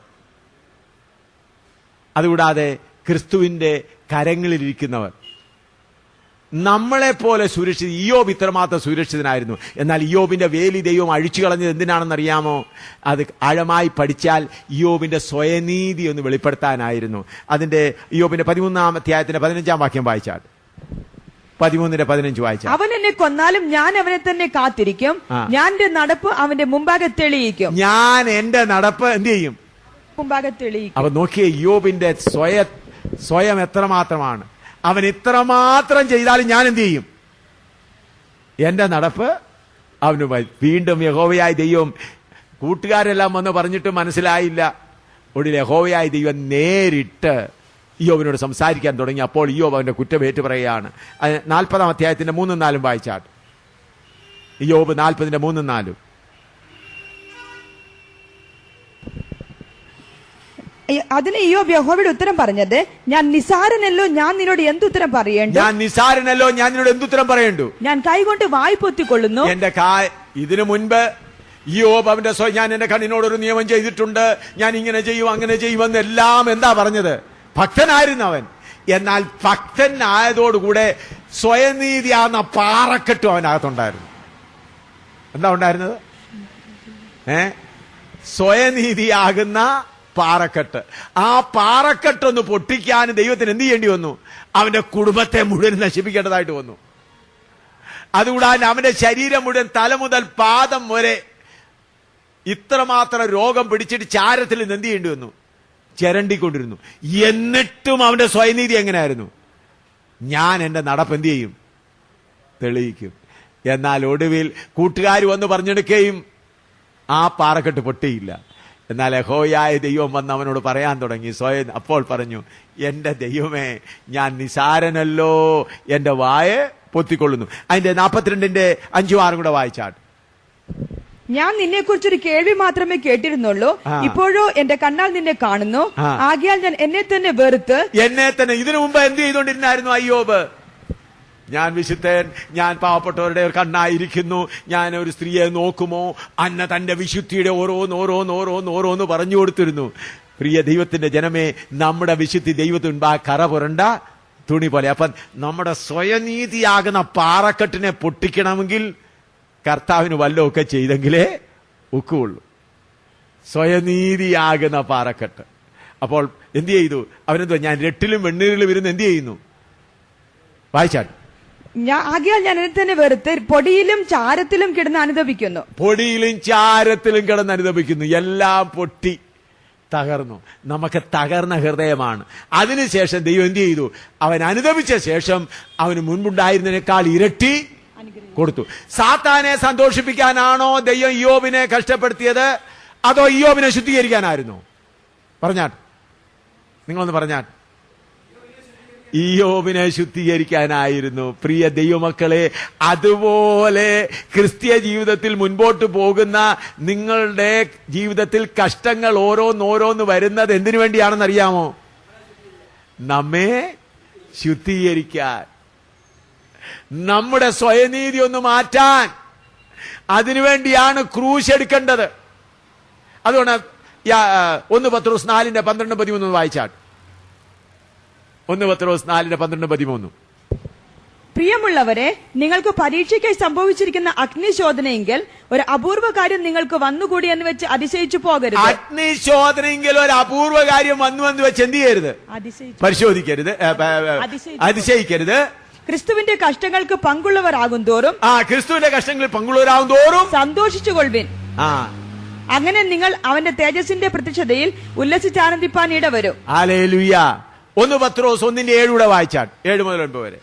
അതുകൂടാതെ ക്രിസ്തുവിന്റെ കരങ്ങളിലിരിക്കുന്നവർ. നമ്മളെ പോലെ സുരക്ഷിത. ഇയ്യോബ് ഇത്രമാത്രം സുരക്ഷിതനായിരുന്നു. എന്നാൽ ഇയ്യോബിന്റെ വേലി ദൈവം അഴിച്ചു കളഞ്ഞത് എന്തിനാണെന്നറിയാമോ? അത് ആഴമായി പഠിച്ചാൽ ഇയ്യോബിന്റെ സ്വയനീതി ഒന്ന് വെളിപ്പെടുത്താനായിരുന്നു. അതിന്റെ ഇയ്യോബിന്റെ 13-ാം അധ്യായത്തിന്റെ 15-ാം വാക്യം വായിച്ചാൽ, 13-15 വായിച്ചാൽ, അവൻ എന്നെ കൊന്നാലും ഞാൻ അവനെ തന്നെ കാത്തിരിക്കും, ഞാൻ എന്റെ നടപ്പ് അവന്റെ മുമ്പാകെ തെളിയിക്കും. ഞാൻ എന്റെ നടപ്പ് എന്ത് ചെയ്യും? മുമ്പാകെ തെളിയിക്കും. അപ്പൊ നോക്കിയേ, ഇയ്യോബിന്റെ സ്വയം എത്രമാത്രമാണ്. അവൻ ഇത്രമാത്രം ചെയ്താലും ഞാൻ എന്ത് ചെയ്യും? എന്റെ നടപ്പ് അവന്. വീണ്ടും യഹോവയായ ദൈവം, കൂട്ടുകാരെല്ലാം വന്ന് പറഞ്ഞിട്ട് മനസ്സിലായില്ല. ഒടുവിൽ യഹോവയായ ദൈവം നേരിട്ട് ഇയ്യോബിനോട് സംസാരിക്കാൻ തുടങ്ങി. അപ്പോൾ ഇയ്യോബ് അവന്റെ കുറ്റം ഏറ്റു പറയുകയാണ്. 40-ാം അധ്യായത്തിന്റെ 3-4 വായിച്ചാട്ട്. ഇയ്യോബ് 40-ന്റെ 3-4. അതിന് ഇയ്യോബ് യഹോവയുടെ ഉത്തരം പറഞ്ഞത്, ഞാൻ നിസാരനല്ലോ, ഞാൻ നിന്നോട് എന്തുത്തരം പറയേണ്ടു? ഞാൻ കൈകൊണ്ട് വായ് പൊത്തിക്കൊള്ളുന്നു. എന്റെ ഇതിനു മുൻപ് ഇയ്യോബ് അവന്റെ ഞാൻ എന്റെ കണ്ണിനോടൊരു നിയമം ചെയ്തിട്ടുണ്ട്, ഞാൻ ഇങ്ങനെ ചെയ്യും അങ്ങനെ ചെയ്യുമെന്ന് എല്ലാം എന്താ പറഞ്ഞത്? ഭക്തനായിരുന്നു അവൻ. എന്നാൽ ഭക്തനായതോടുകൂടെ സ്വയനീതിയാകുന്ന പാറക്കെട്ടും അവനകത്തുണ്ടായിരുന്നു. എന്താ ഉണ്ടായിരുന്നത്? സ്വയനീതിയാകുന്ന പാറക്കെട്ട്. ആ പാറക്കെട്ടൊന്ന് പൊട്ടിക്കാൻ ദൈവത്തിന് എന്ത് ചെയ്യേണ്ടി വന്നു? അവന്റെ കുടുംബത്തെ മുഴുവൻ നശിപ്പിക്കേണ്ടതായിട്ട് വന്നു. അതുകൂടാതെ അവന്റെ ശരീരം മുഴുവൻ തല മുതൽ പാദം വരെ ഇത്രമാത്രം രോഗം പിടിച്ചിട്ട് ചാരത്തിൽ നിന്ന് എന്ത് ചെയ്യേണ്ടി വന്നു? ചിരണ്ടിക്കൊണ്ടിരുന്നു. എന്നിട്ടും അവന്റെ സ്വയനീതി എങ്ങനെയായിരുന്നു? ഞാൻ എന്റെ നടപ്പ് എന്ത് ചെയ്യും? തെളിയിക്കും. എന്നാൽ ഒടുവിൽ കൂട്ടുകാർ വന്ന് പറഞ്ഞെടുക്കുകയും ആ പാറക്കെട്ട് പൊട്ടിയില്ല. എന്നാൽ യഹോവയായ ദൈവം വന്ന് അവനോട് പറയാൻ തുടങ്ങി. സ്വയം അപ്പോൾ പറഞ്ഞു, എന്റെ ദൈവമേ, ഞാൻ നിസാരനല്ലോ, എന്റെ വായ പൊത്തിക്കൊള്ളുന്നു. അതിന്റെ 42-ന്റെ 5-6 കൂടെ വായിച്ചാട്ട്. ഞാൻ നിന്നെ കുറിച്ചൊരു കേൾവി മാത്രമേ കേട്ടിരുന്നുള്ളൂ, ഇപ്പോഴോ എന്റെ കണ്ണാൽ നിന്നെ കാണുന്നു. ആകയാൽ ഞാൻ എന്നെ തന്നെ വെറുത്ത് ഇതിനു മുമ്പ് എന്ത് ചെയ്തുകൊണ്ടിരുന്നായിരുന്നു അയ്യോബ്? ഞാൻ വിശുദ്ധൻ, ഞാൻ പാവപ്പെട്ടവരുടെ കണ്ണായിരിക്കുന്നു, ഞാൻ ഒരു സ്ത്രീയെ നോക്കുമോ, അന്ന തന്റെ വിശുദ്ധിയുടെ ഓരോന്ന് പറഞ്ഞു കൊടുത്തിരുന്നു. പ്രിയ ദൈവത്തിന്റെ ജനമേ, നമ്മുടെ വിശുദ്ധി ദൈവത്തിന് മുൻപാകെ കറ പുരണ്ട തുണി പോലെ. അപ്പം നമ്മുടെ സ്വയനീതിയാകുന്ന പാറക്കെട്ടിനെ പൊട്ടിക്കണമെങ്കിൽ കർത്താവിന് വല്ലതൊക്കെ ചെയ്തെങ്കിലേ ഒക്കുള്ളൂ. സ്വയനീതിയാകുന്ന പാറക്കെട്ട്. അപ്പോൾ എന്ത് ചെയ്തു? അവനെന്തോ, ഞാൻ രട്ടിലും വെണ്ണീരിലും ഇരുന്ന് എന്ത് ചെയ്യുന്നു? വായിച്ചാട്ട്. ആകയാൽ ഞാൻ എന്നെ തന്നെ വെറുത്ത് പൊടിയിലും ചാരത്തിലും കിടന്ന് അനുദപിക്കുന്നു. പൊടിയിലും ചാരത്തിലും കിടന്ന് അനുദപിക്കുന്നു. എല്ലാം പൊട്ടി തകർന്നു. നമുക്ക് തകർന്ന ഹൃദയമാണ്. അതിനുശേഷം ദൈവം എന്ത് ചെയ്തു? അവൻ അനുദപിച്ച ശേഷം അവന് മുൻപുണ്ടായിരുന്നതിനേക്കാൾ ഇരട്ടി കൊടുത്തു. സാത്താനെ സന്തോഷിപ്പിക്കാനാണോ ദൈവം ഇയ്യോബിനെ കഷ്ടപ്പെടുത്തിയത്, അതോ ഇയ്യോബിനെ ശുദ്ധീകരിക്കാനായിരുന്നു? പറഞ്ഞാട്ട്, നിങ്ങളൊന്ന് പറഞ്ഞാട്ട്. ഇയ്യോബിനെ ശുദ്ധീകരിക്കാനായിരുന്നു. പ്രിയ ദൈവമക്കളെ, അതുപോലെ ക്രിസ്തീയ ജീവിതത്തിൽ മുൻപോട്ട് പോകുന്ന നിങ്ങളുടെ ജീവിതത്തിൽ കഷ്ടങ്ങൾ ഓരോന്നോരോന്ന് വരുന്നത് എന്തിനു വേണ്ടിയാണെന്നറിയാമോ? നമ്മെ ശുദ്ധീകരിക്കാൻ, നമ്മുടെ സ്വയനീതി ഒന്ന് മാറ്റാൻ. അതിനുവേണ്ടിയാണ് ക്രൂശ് എടുക്കേണ്ടത്. അതുകൊണ്ട് 1 പത്രോസ് 4:12-13 വായിച്ചാട്ട്. 1 പത്രോസ് 4:12-13. പ്രിയമുള്ളവരെ, നിങ്ങൾക്ക് പരീക്ഷയ്ക്കായി സംഭവിച്ചിരിക്കുന്ന അഗ്നിശോധനയെങ്കിൽ ഒരു അപൂർവ കാര്യം നിങ്ങൾക്ക് വന്നുകൂടി എന്ന് വെച്ച് അതിശയിച്ചു പോകരുത്. അഗ്നിശോധനയെങ്കിൽ ഒരു അപൂർവ കാര്യം വന്നു വെച്ച് എന്ത് ചെയ്യരുത്? പരിശോധിക്കരുത്, അതിശയിക്കരുത്. ക്രിസ്തുവിന്റെ കഷ്ടങ്ങൾക്ക് പങ്കുള്ളവരാകും തോറും ക്രിസ്തുവിന്റെ കഷ്ടങ്ങളിൽ പങ്കുള്ളവരാകും തോറും സന്തോഷിച്ചുകൊള്ളുവിൻ. അങ്ങനെ നിങ്ങൾ അവന്റെ തേജസ്സിന്റെ പ്രത്യക്ഷതയിൽ ഉല്ലസിച്ചാനന്ദിപ്പാൻ ഇടവരും. ഹല്ലേലൂയ. 1 പത്രോസ് 1:7 വായിച്ചാട്ട്. 7 മുതൽ 9 വരെ.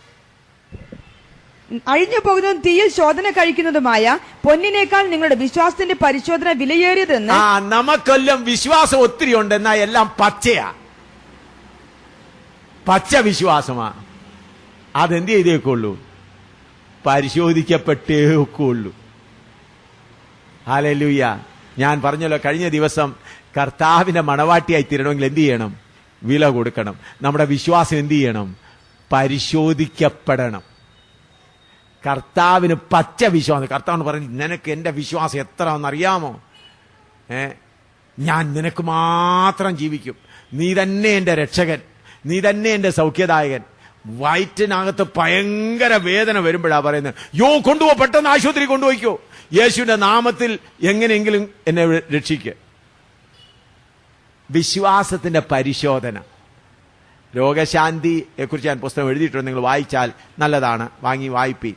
അഴിഞ്ഞു പോകുന്നതും തീയിൽ ശോധന കഴിക്കുന്നതുമായ പൊന്നിനേക്കാൾ നിങ്ങളുടെ വിശ്വാസത്തിന്റെ പരിശോധന വിലയേറിയതെന്ന്. നമുക്കെല്ലാം വിശ്വാസം ഒത്തിരി ഉണ്ട്, എന്നാൽ എല്ലാം പച്ചയാ, പച്ച വിശ്വാസമാ. അതെന്ത് ചെയ്തേക്കുള്ളൂ? പരിശോധിക്കപ്പെട്ടേ ഒക്കുള്ളൂ. ഹല്ലേലൂയ. ഞാൻ പറഞ്ഞല്ലോ, കഴിഞ്ഞ ദിവസം കർത്താവിന്റെ മണവാട്ടിയായി തീരണമെങ്കിൽ എന്ത് ചെയ്യണം? വില കൊടുക്കണം. നമ്മുടെ വിശ്വാസം എന്ത് ചെയ്യണം? പരിശോധിക്കപ്പെടണം. കർത്താവിന് പച്ച വിശ്വാസം. കർത്താവിന് പറഞ്ഞു, നിനക്ക് എന്റെ വിശ്വാസം എത്ര എന്നറിയാമോ? ഞാൻ നിനക്ക് മാത്രം ജീവിക്കും, നീ തന്നെ എന്റെ രക്ഷകൻ, നീ തന്നെ എന്റെ സൗഖ്യദായകൻ. വയറ്റിനകത്ത് ഭയങ്കര വേദന വരുമ്പോഴാ പറയുന്നത്, കൊണ്ടുപോ, പെട്ടെന്ന് ആശുപത്രി കൊണ്ടുപോയിക്കോ, യേശുവിന്റെ നാമത്തിൽ എങ്ങനെയെങ്കിലും എന്നെ രക്ഷിക്കുക. വിശ്വാസത്തിന്റെ പരിശോധന. രോഗശാന്തിയെ കുറിച്ച് ഞാൻ പുസ്തകം എഴുതിയിട്ടുണ്ട്, നിങ്ങൾ വായിച്ചാൽ നല്ലതാണ്, വാങ്ങി വായിപ്പി.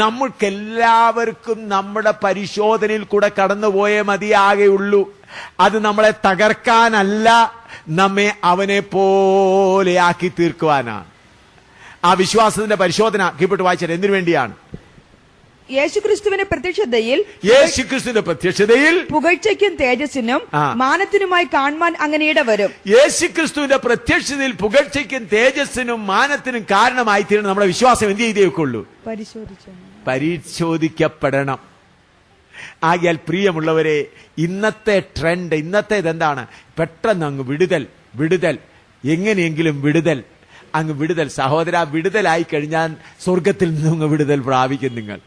നമ്മൾക്കെല്ലാവർക്കും നമ്മുടെ പരിശോധനയിൽ കൂടെ കടന്നുപോയേ മതിയാകെയുള്ളൂ. അത് നമ്മളെ തകർക്കാനല്ല, നമ്മെ അവനെ പോലെയാക്കി തീർക്കുവാനാണ്. ആ വിശ്വാസത്തിന്റെ പരിശോധന കീഴ്പ്പെട്ട് വായിച്ചാൽ എന്തിനു വേണ്ടിയാണ്? യേശുക്രിസ്തുവിന്റെ പ്രത്യക്ഷതയിൽ പുകഴ്ചയ്ക്കും തേജസ്സിനും മാനത്തിനുമായി കാണുവാൻ അങ്ങനെ ഇടവരും. യേശുക്രിസ്തുവിന്റെ പ്രത്യക്ഷതയിൽ പുകഴ്ചയ്ക്കും തേജസ്സിനും മാനത്തിനും കാരണമായി തീരണം നമ്മുടെ വിശ്വാസം. എന്ത് ചെയ്തേക്കുള്ളൂ? പരിശോധിക്കപ്പെടണം. ആകയാൽ പ്രിയമുള്ളവരെ, ഇന്നത്തെ ട്രെൻഡ്, ഇതെന്താണ്? പെട്ടെന്ന് അങ്ങ് വിടുതൽ, എങ്ങനെയെങ്കിലും വിടുതൽ. സഹോദര, വിടുതലായി കഴിഞ്ഞാൽ സ്വർഗത്തിൽ നിന്നും വിടുതൽ പ്രാപിക്കും. നിങ്ങൾ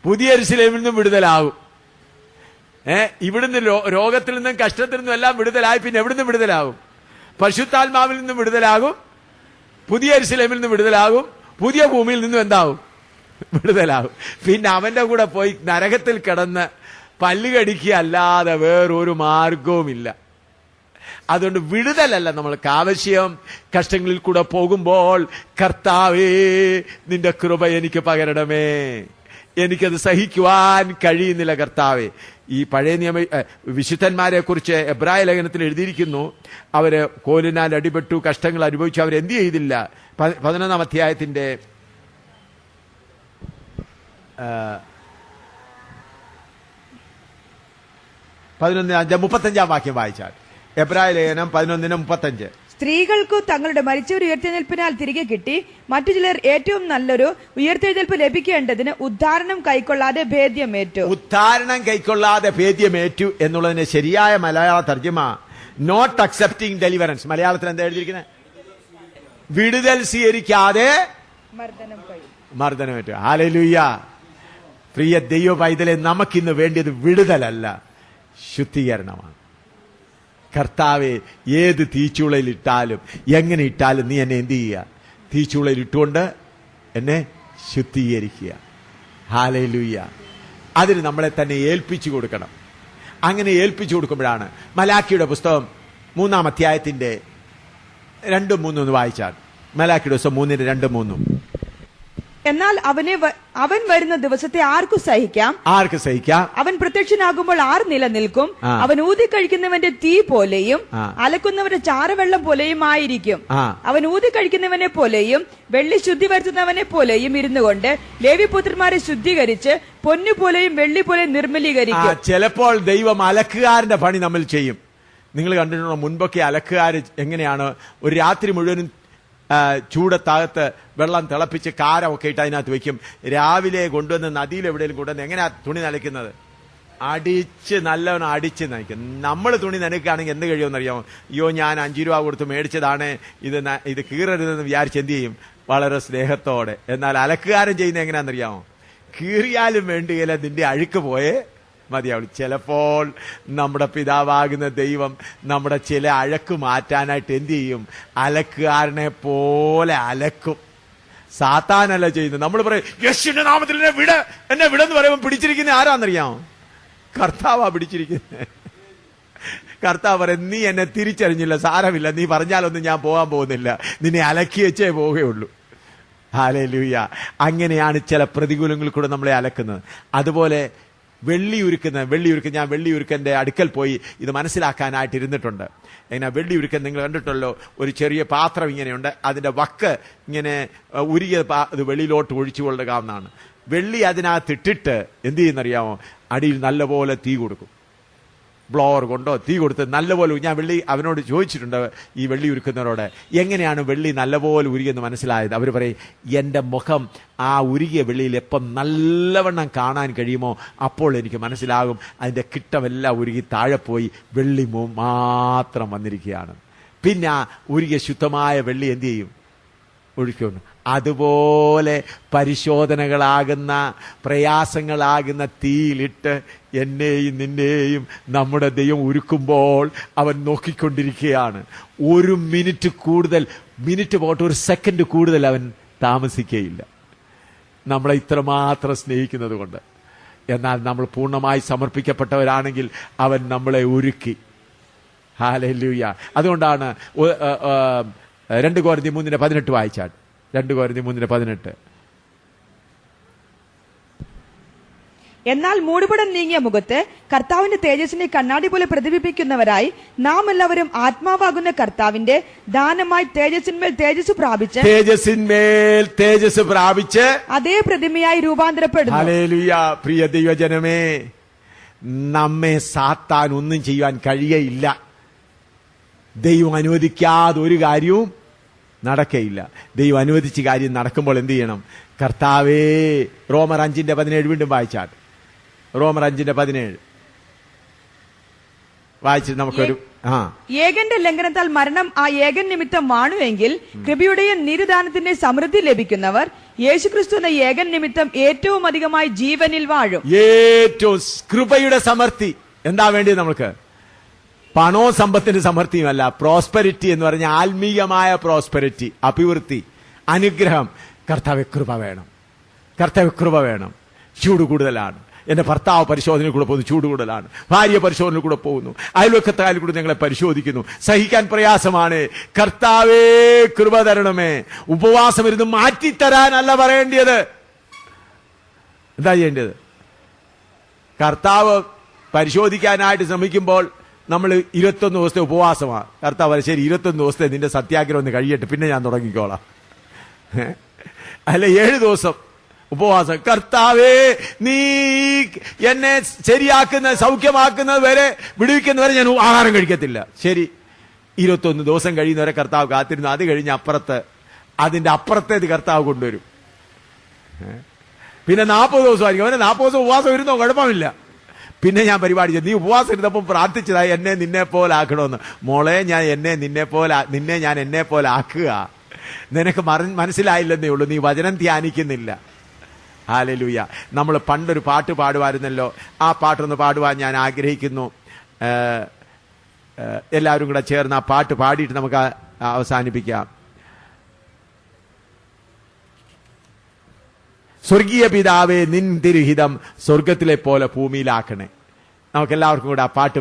പുതിയ യെരൂശലേമിൽ നിന്നും വിടുതലാകും. ഇവിടുന്ന് രോഗത്തിൽ നിന്നും കഷ്ടത്തിൽ നിന്നും എല്ലാം വിടുതലായി. പിന്നെ എവിടുന്ന് വിടുതലാകും? പരിശുദ്ധാത്മാവിൽ നിന്നും വിടുതലാകും, പുതിയ യെരൂശലേമിൽ നിന്നും വിടുതലാകും, പുതിയ ഭൂമിയിൽ നിന്നും എന്താകും? വിടുതലാകും. പിന്നെ അവന്റെ കൂടെ പോയി നരകത്തിൽ കിടന്ന് പല്ലുകടിക്കുക അല്ലാതെ വേറൊരു മാർഗവുമില്ല. അതുകൊണ്ട് വിടുതലല്ല നമ്മൾക്ക് ആവശ്യം. കഷ്ടങ്ങളിൽ കൂടെ പോകുമ്പോൾ കർത്താവേ നിന്റെ കൃപ എനിക്ക് പകരണമേ, എനിക്കത് സഹിക്കുവാൻ കഴിയുന്നില്ല കർത്താവേ. ഈ പഴയ നിയമ വിശുദ്ധന്മാരെ കുറിച്ച് എബ്രായ ലേഖനത്തിൽ എഴുതിയിരിക്കുന്നു, അവര് കോലിനാൽ അടിപെട്ടു, കഷ്ടങ്ങൾ അനുഭവിച്ചു, അവരെന്ത് ചെയ്തില്ല. 11-ാം അധ്യായത്തിന്റെ 35-ാം വാക്യം വായിച്ചാൽ, എബ്രായ ലേഖനം 11:35. സ്ത്രീകൾക്കു തങ്ങളുടെ മരിച്ചവർ ഉയർത്തെഴുന്നേൽപ്പിനാൽ തിരികെ കിട്ടി, മറ്റു ചിലർ ഏറ്റവും നല്ലൊരു ഉയർത്തെഴുന്നേൽപ്പ് ലഭിക്കേണ്ടതിന് ഉദ്ധാരണം കൈക്കൊള്ളാതെ ഭേദ്യമേറ്റു. ഉദ്ധാരണം കൈക്കൊള്ളാതെ ഭേദ്യമേറ്റു എന്നുള്ളതിന് ശരിയായ മലയാള തർജ്ജമ നോട്ട് അക്സെപ്റ്റിംഗ് ഡെലിവറൻസ്. മലയാളത്തിൽ എന്താ എഴുതിയിരിക്കുന്നത്? വിടുതൽ സ്വീകരിക്കാതെ മർദ്ദനമേറ്റു. ഹല്ലേലൂയ. പ്രിയ ദൈവ പൈതലെ, നമുക്കിന്ന് വേണ്ടിയത് വിടുതലല്ല, ശുദ്ധീകരണമാണ്. കർത്താവെ, ഏത് തീച്ചൂളയിൽ ഇട്ടാലും എങ്ങനെ ഇട്ടാലും നീ എന്നെ എന്ത് ചെയ്യുക? തീച്ചൂളയിൽ ഇട്ടുകൊണ്ട് എന്നെ ശുദ്ധീകരിക്കുക. ഹല്ലേലൂയ. അതിന് നമ്മളെ തന്നെ ഏൽപ്പിച്ചു കൊടുക്കണം. അങ്ങനെ ഏൽപ്പിച്ചു കൊടുക്കുമ്പോഴാണ് മലാക്കിയുടെ പുസ്തകം 3-ാം അധ്യായത്തിന്റെ 2-3 വായിച്ചാൽ, മലാക്കിയുടെ പുസ്തകം 3:2-3. എന്നാൽ അവൻ വരുന്ന ദിവസത്തെ ആർക്കു സഹിക്കാം? ആർക്ക് സഹിക്കാം? അവൻ പ്രത്യക്ഷനാകുമ്പോൾ ആർ നിലനിൽക്കും? അവൻ ഊതിക്കഴിക്കുന്നവന്റെ തീ പോലെയും അലക്കുന്നവന്റെ ചാരവെള്ളം പോലെയും ആയിരിക്കും. അവൻ ഊതിക്കഴിക്കുന്നവനെ പോലെയും വെള്ളി ശുദ്ധി വരുത്തുന്നവനെ പോലെയും ഇരുന്നുകൊണ്ട് ലേവിപുത്രന്മാരെ ശുദ്ധീകരിച്ച് പൊന്നുപോലെയും വെള്ളി പോലെയും നിർമ്മലീകരിക്കും. ചിലപ്പോൾ ദൈവം അലക്കുകാരന്റെ പണി നമ്മൾ ചെയ്യും. നിങ്ങൾ കണ്ടിട്ടുണ്ടോ? മുൻപൊക്കെ അലക്കുകാർ എങ്ങനെയാണ് ഒരു രാത്രി മുഴുവനും ചൂടത്താകത്ത് വെള്ളം തിളപ്പിച്ച് കാരമൊക്കെ ഇട്ട് അതിനകത്ത് വെക്കും. രാവിലെ കൊണ്ടുവന്ന് നദിയിൽ എവിടെയെങ്കിലും കൊണ്ടുവന്ന് എങ്ങനെയാ തുണി നനയ്ക്കുന്നത്? അടിച്ച് നല്ലവണ്ണം അടിച്ച് നനയ്ക്കും. നമ്മൾ തുണി നനയ്ക്കുകയാണെങ്കിൽ എന്ത് കഴിയുമെന്നറിയാമോ? അയ്യോ, ഞാൻ 5 രൂപ കൊടുത്ത് മേടിച്ചതാണ്, ഇത് കീറരുതെന്ന് വിചാരിച്ച് എന്ത് ചെയ്യും? വളരെ സ്നേഹത്തോടെ. എന്നാൽ അലക്കുകാരൻ ചെയ്യുന്നത് എങ്ങനെയാണെന്നറിയാമോ? കീറിയാലും വേണ്ടിയില്ല, നിന്റെ അഴുക്ക് പോയേ മതിയാവുള്ളൂ. ചിലപ്പോൾ നമ്മുടെ പിതാവാകുന്ന ദൈവം നമ്മുടെ ചില അഴക്ക് മാറ്റാനായിട്ട് എന്ത് ചെയ്യും? അലക്കുകാരനെ പോലെ അലക്കും. സാത്താനല്ല ചെയ്യുന്നത്. നമ്മൾ പറയും യേശുവിന്റെ നാമത്തിൽ എന്നെ വിടെന്ന് പറയുമ്പോൾ പിടിച്ചിരിക്കുന്ന ആരാന്നറിയാമോ? കർത്താവാ പിടിച്ചിരിക്കുന്നത്. കർത്താവ് പറയും, നീ എന്നെ തിരിച്ചറിഞ്ഞില്ല, സാരമില്ല, നീ പറഞ്ഞാലൊന്നും ഞാൻ പോകാൻ പോകുന്നില്ല, നിന്നെ അലക്കി വെച്ചേ പോവുകയുള്ളൂ. ഹല്ലേലൂയ. അങ്ങനെയാണ് ചില പ്രതികൂലങ്ങളിൽ കൂടെ നമ്മളെ അലക്കുന്നത്. അതുപോലെ വെള്ളിയുരുക്കുന്ന ഞാൻ വെള്ളിയുരുക്കന്റെ അടുക്കൽ പോയി ഇത് മനസ്സിലാക്കാനായിട്ട് ഇരുന്നിട്ടുണ്ട്. എങ്ങനെ വെള്ളിയുരുക്കൻ നിങ്ങൾ കണ്ടിട്ടുള്ളൂ? ഒരു ചെറിയ പാത്രം ഇങ്ങനെയുണ്ട്, അതിന്റെ വക്ക് ഇങ്ങനെ ഉരുകിയ ഇത് വെളിയിലോട്ട് ഒഴിച്ചു കൊള്ളുകാവുന്നതാണ്. വെള്ളി അതിനകത്ത് ഇട്ടിട്ട് എന്ത് ചെയ്യുന്നറിയാമോ? അടിയിൽ നല്ലപോലെ തീ കൊടുക്കും. ബ്ലോവർ കൊണ്ടോ തീ കൊടുത്ത് നല്ലപോലെ. ഞാൻ അവനോട് ചോദിച്ചിട്ടുണ്ട്, ഈ വെള്ളി ഉരുക്കുന്നവരോട്, എങ്ങനെയാണ് വെള്ളി നല്ലപോലെ ഉരുകിയെന്ന് മനസ്സിലായത്? അവർ പറയും, എന്റെ മുഖം ആ ഉരുകിയ വെള്ളിയിൽ എപ്പം നല്ലവണ്ണം കാണാൻ കഴിയുമോ അപ്പോൾ എനിക്ക് മനസ്സിലാകും അതിന്റെ കിട്ടമെല്ലാം ഉരുകി താഴെ പോയി വെള്ളി മാത്രം വന്നിരിക്കുകയാണ്. പിന്നെ ആ ഉരുകിയ ശുദ്ധമായ വെള്ളി എന്ത് ചെയ്യും? ഒഴുക്കുന്നു. അതുപോലെ പരിശോധനകളാകുന്ന പ്രയാസങ്ങളാകുന്ന തീയിലിട്ട് എന്നെയും നിന്നെയും നമ്മുടെ ദൈവം ഉരുക്കുമ്പോൾ അവൻ നോക്കിക്കൊണ്ടിരിക്കുകയാണ്. 1 മിനിറ്റ് കൂടുതൽ, മിനിറ്റ് പോട്ടെ 1 സെക്കൻഡ് കൂടുതൽ അവൻ താമസിക്കുകയില്ല, നമ്മളെ ഇത്രമാത്രം സ്നേഹിക്കുന്നത് കൊണ്ട്. എന്നാൽ നമ്മൾ പൂർണ്ണമായി സമർപ്പിക്കപ്പെട്ടവരാണെങ്കിൽ അവൻ നമ്മളെ ഒരുക്കി. ഹല്ലേലൂയ. അതുകൊണ്ടാണ് 2 കൊരിന്ത്യർ 3:18 വായിച്ചാൽ, 2 കൊരിന്ത്യർ 3:18. എന്നാൽ മൂടുപടം നീങ്ങിയ മുഖത്ത് കർത്താവിന്റെ തേജസ്സിനെ കണ്ണാടി പോലെ പ്രതിബിംബിക്കുന്നവരായി നാം എല്ലാവരും ആത്മാവാകുന്ന കർത്താവിന്റെ ദാനമായി തേജസ്സിന്മേൽ തേജസ് പ്രാപിച്ച് അതേ പ്രതിമയായി രൂപാന്തരപ്പെടുന്നു. ഹല്ലേലൂയ. പ്രിയ ദൈവജനമേ, നമ്മെ സാത്താൻ ഒന്നും ചെയ്യാൻ കഴിയയില്ല. ദൈവം അനുവദിക്കാതെ ഒരു കാര്യവും നടക്കയില്ല. ദൈവം അനുവദിച്ച കാര്യം നടക്കുമ്പോൾ എന്ത് ചെയ്യണം? കർത്താവേ, റോമർ 5:17 വീണ്ടും വായിച്ചാൽ, റോമർ 5:17 വായിച്ചിട്ട് നമുക്കൊരു ഏകന്റെ ലംഘനത്താൽ മരണം ആ ഏകൻ നിമിത്തം വാണുവെങ്കിൽ കൃപയുടെയും നീതിദാനത്തിന്റെ സമൃദ്ധി ലഭിക്കുന്നവർ യേശുക്രിസ്തു എന്ന ഏകൻ നിമിത്തം ഏറ്റവും അധികമായി ജീവനിൽ വാഴും. ഏറ്റവും കൃപയുടെ സമൃദ്ധി എന്താ വേണ്ടിയത് നമുക്ക്? പണവും സമ്പത്തിന്റെ സമൃദ്ധിയുമല്ല. പ്രോസ്പെരിറ്റി എന്ന് പറഞ്ഞ ആത്മീയമായ പ്രോസ്പെരിറ്റി, അഭിവൃദ്ധി, അനുഗ്രഹം. കർത്താവ് കൃപ വേണം, കർത്താവ് കൃപ വേണം. ചൂട് കൂടുതലാണ്. എന്റെ ഭർത്താവ് പരിശോധനയിൽ കൂടെ പോകുന്നു, ചൂട് കൂടുതലാണ്. ഭാര്യ പരിശോധനയിൽ കൂടെ പോകുന്നു, അയൽവക്കത്തായാലും കൂടെ ഞങ്ങളെ പരിശോധിക്കുന്നു. സഹിക്കാൻ പ്രയാസമാണ്. കർത്താവേ കൃപ തരണമേ. ഉപവാസം ഇരുന്ന് മാറ്റിത്തരാനല്ല പറയേണ്ടത്. എന്താ ചെയ്യേണ്ടത്? കർത്താവ് പരിശോധിക്കാനായിട്ട് ശ്രമിക്കുമ്പോൾ നമ്മൾ 21 ദിവസത്തെ ഉപവാസമാണ്. കർത്താവ് ശരി 21 ദിവസത്തെ നിന്റെ സത്യാഗ്രഹം ഒന്ന് കഴിയട്ടെ, പിന്നെ ഞാൻ തുടങ്ങിക്കോളാം. അല്ല 7 ദിവസം ഉപവാസം. കർത്താവേ നീ എന്നെ ശരിയാക്കുന്ന സൗഖ്യമാക്കുന്നത് വരെ വിടുവിക്കുന്നവരെ ഞാൻ ആഹാരം കഴിക്കത്തില്ല. ശരി, 21 ദിവസം കഴിയുന്നവരെ കർത്താവ് കാത്തിരുന്നു. അത് കഴിഞ്ഞ് അതിന്റെ അപ്പുറത്തേത് കർത്താവ് കൊണ്ടുവരും. പിന്നെ 40 ദിവസമായിരിക്കും. അവനെ 40 ദിവസം ഉപവാസം ഇരുന്നോ, കുഴപ്പമില്ല. പിന്നെ ഞാൻ പരിപാടി ചെയ്തു. നീ ഉപവാസം ഇരുന്നപ്പോൾ പ്രാർത്ഥിച്ചതായി എന്നെ നിന്നെ പോലെ ആക്കണമെന്ന്. മോളെ, ഞാൻ നിന്നെ ഞാൻ എന്നെ പോലെ ആക്കുക. നിനക്ക് മനസ്സിലായില്ലെന്നേ ഉള്ളൂ, നീ വചനം ധ്യാനിക്കുന്നില്ല. ഹല്ലേലൂയ. നമ്മൾ പണ്ടൊരു പാട്ട് പാടുമായിരുന്നല്ലോ, ആ പാട്ടൊന്ന് പാടുവാൻ ഞാൻ ആഗ്രഹിക്കുന്നു. എല്ലാവരും കൂടെ ചേർന്ന് ആ പാട്ട് പാടിയിട്ട് നമുക്ക് അവസാനിപ്പിക്കാം. സ്വർഗീയ പിതാവേ, നിൻ തിരുഹിതം സ്വർഗത്തിലെ പോലെ ഭൂമിയിലാക്കണേ. നമുക്കെല്ലാവർക്കും കൂടെ ആ പാട്ട്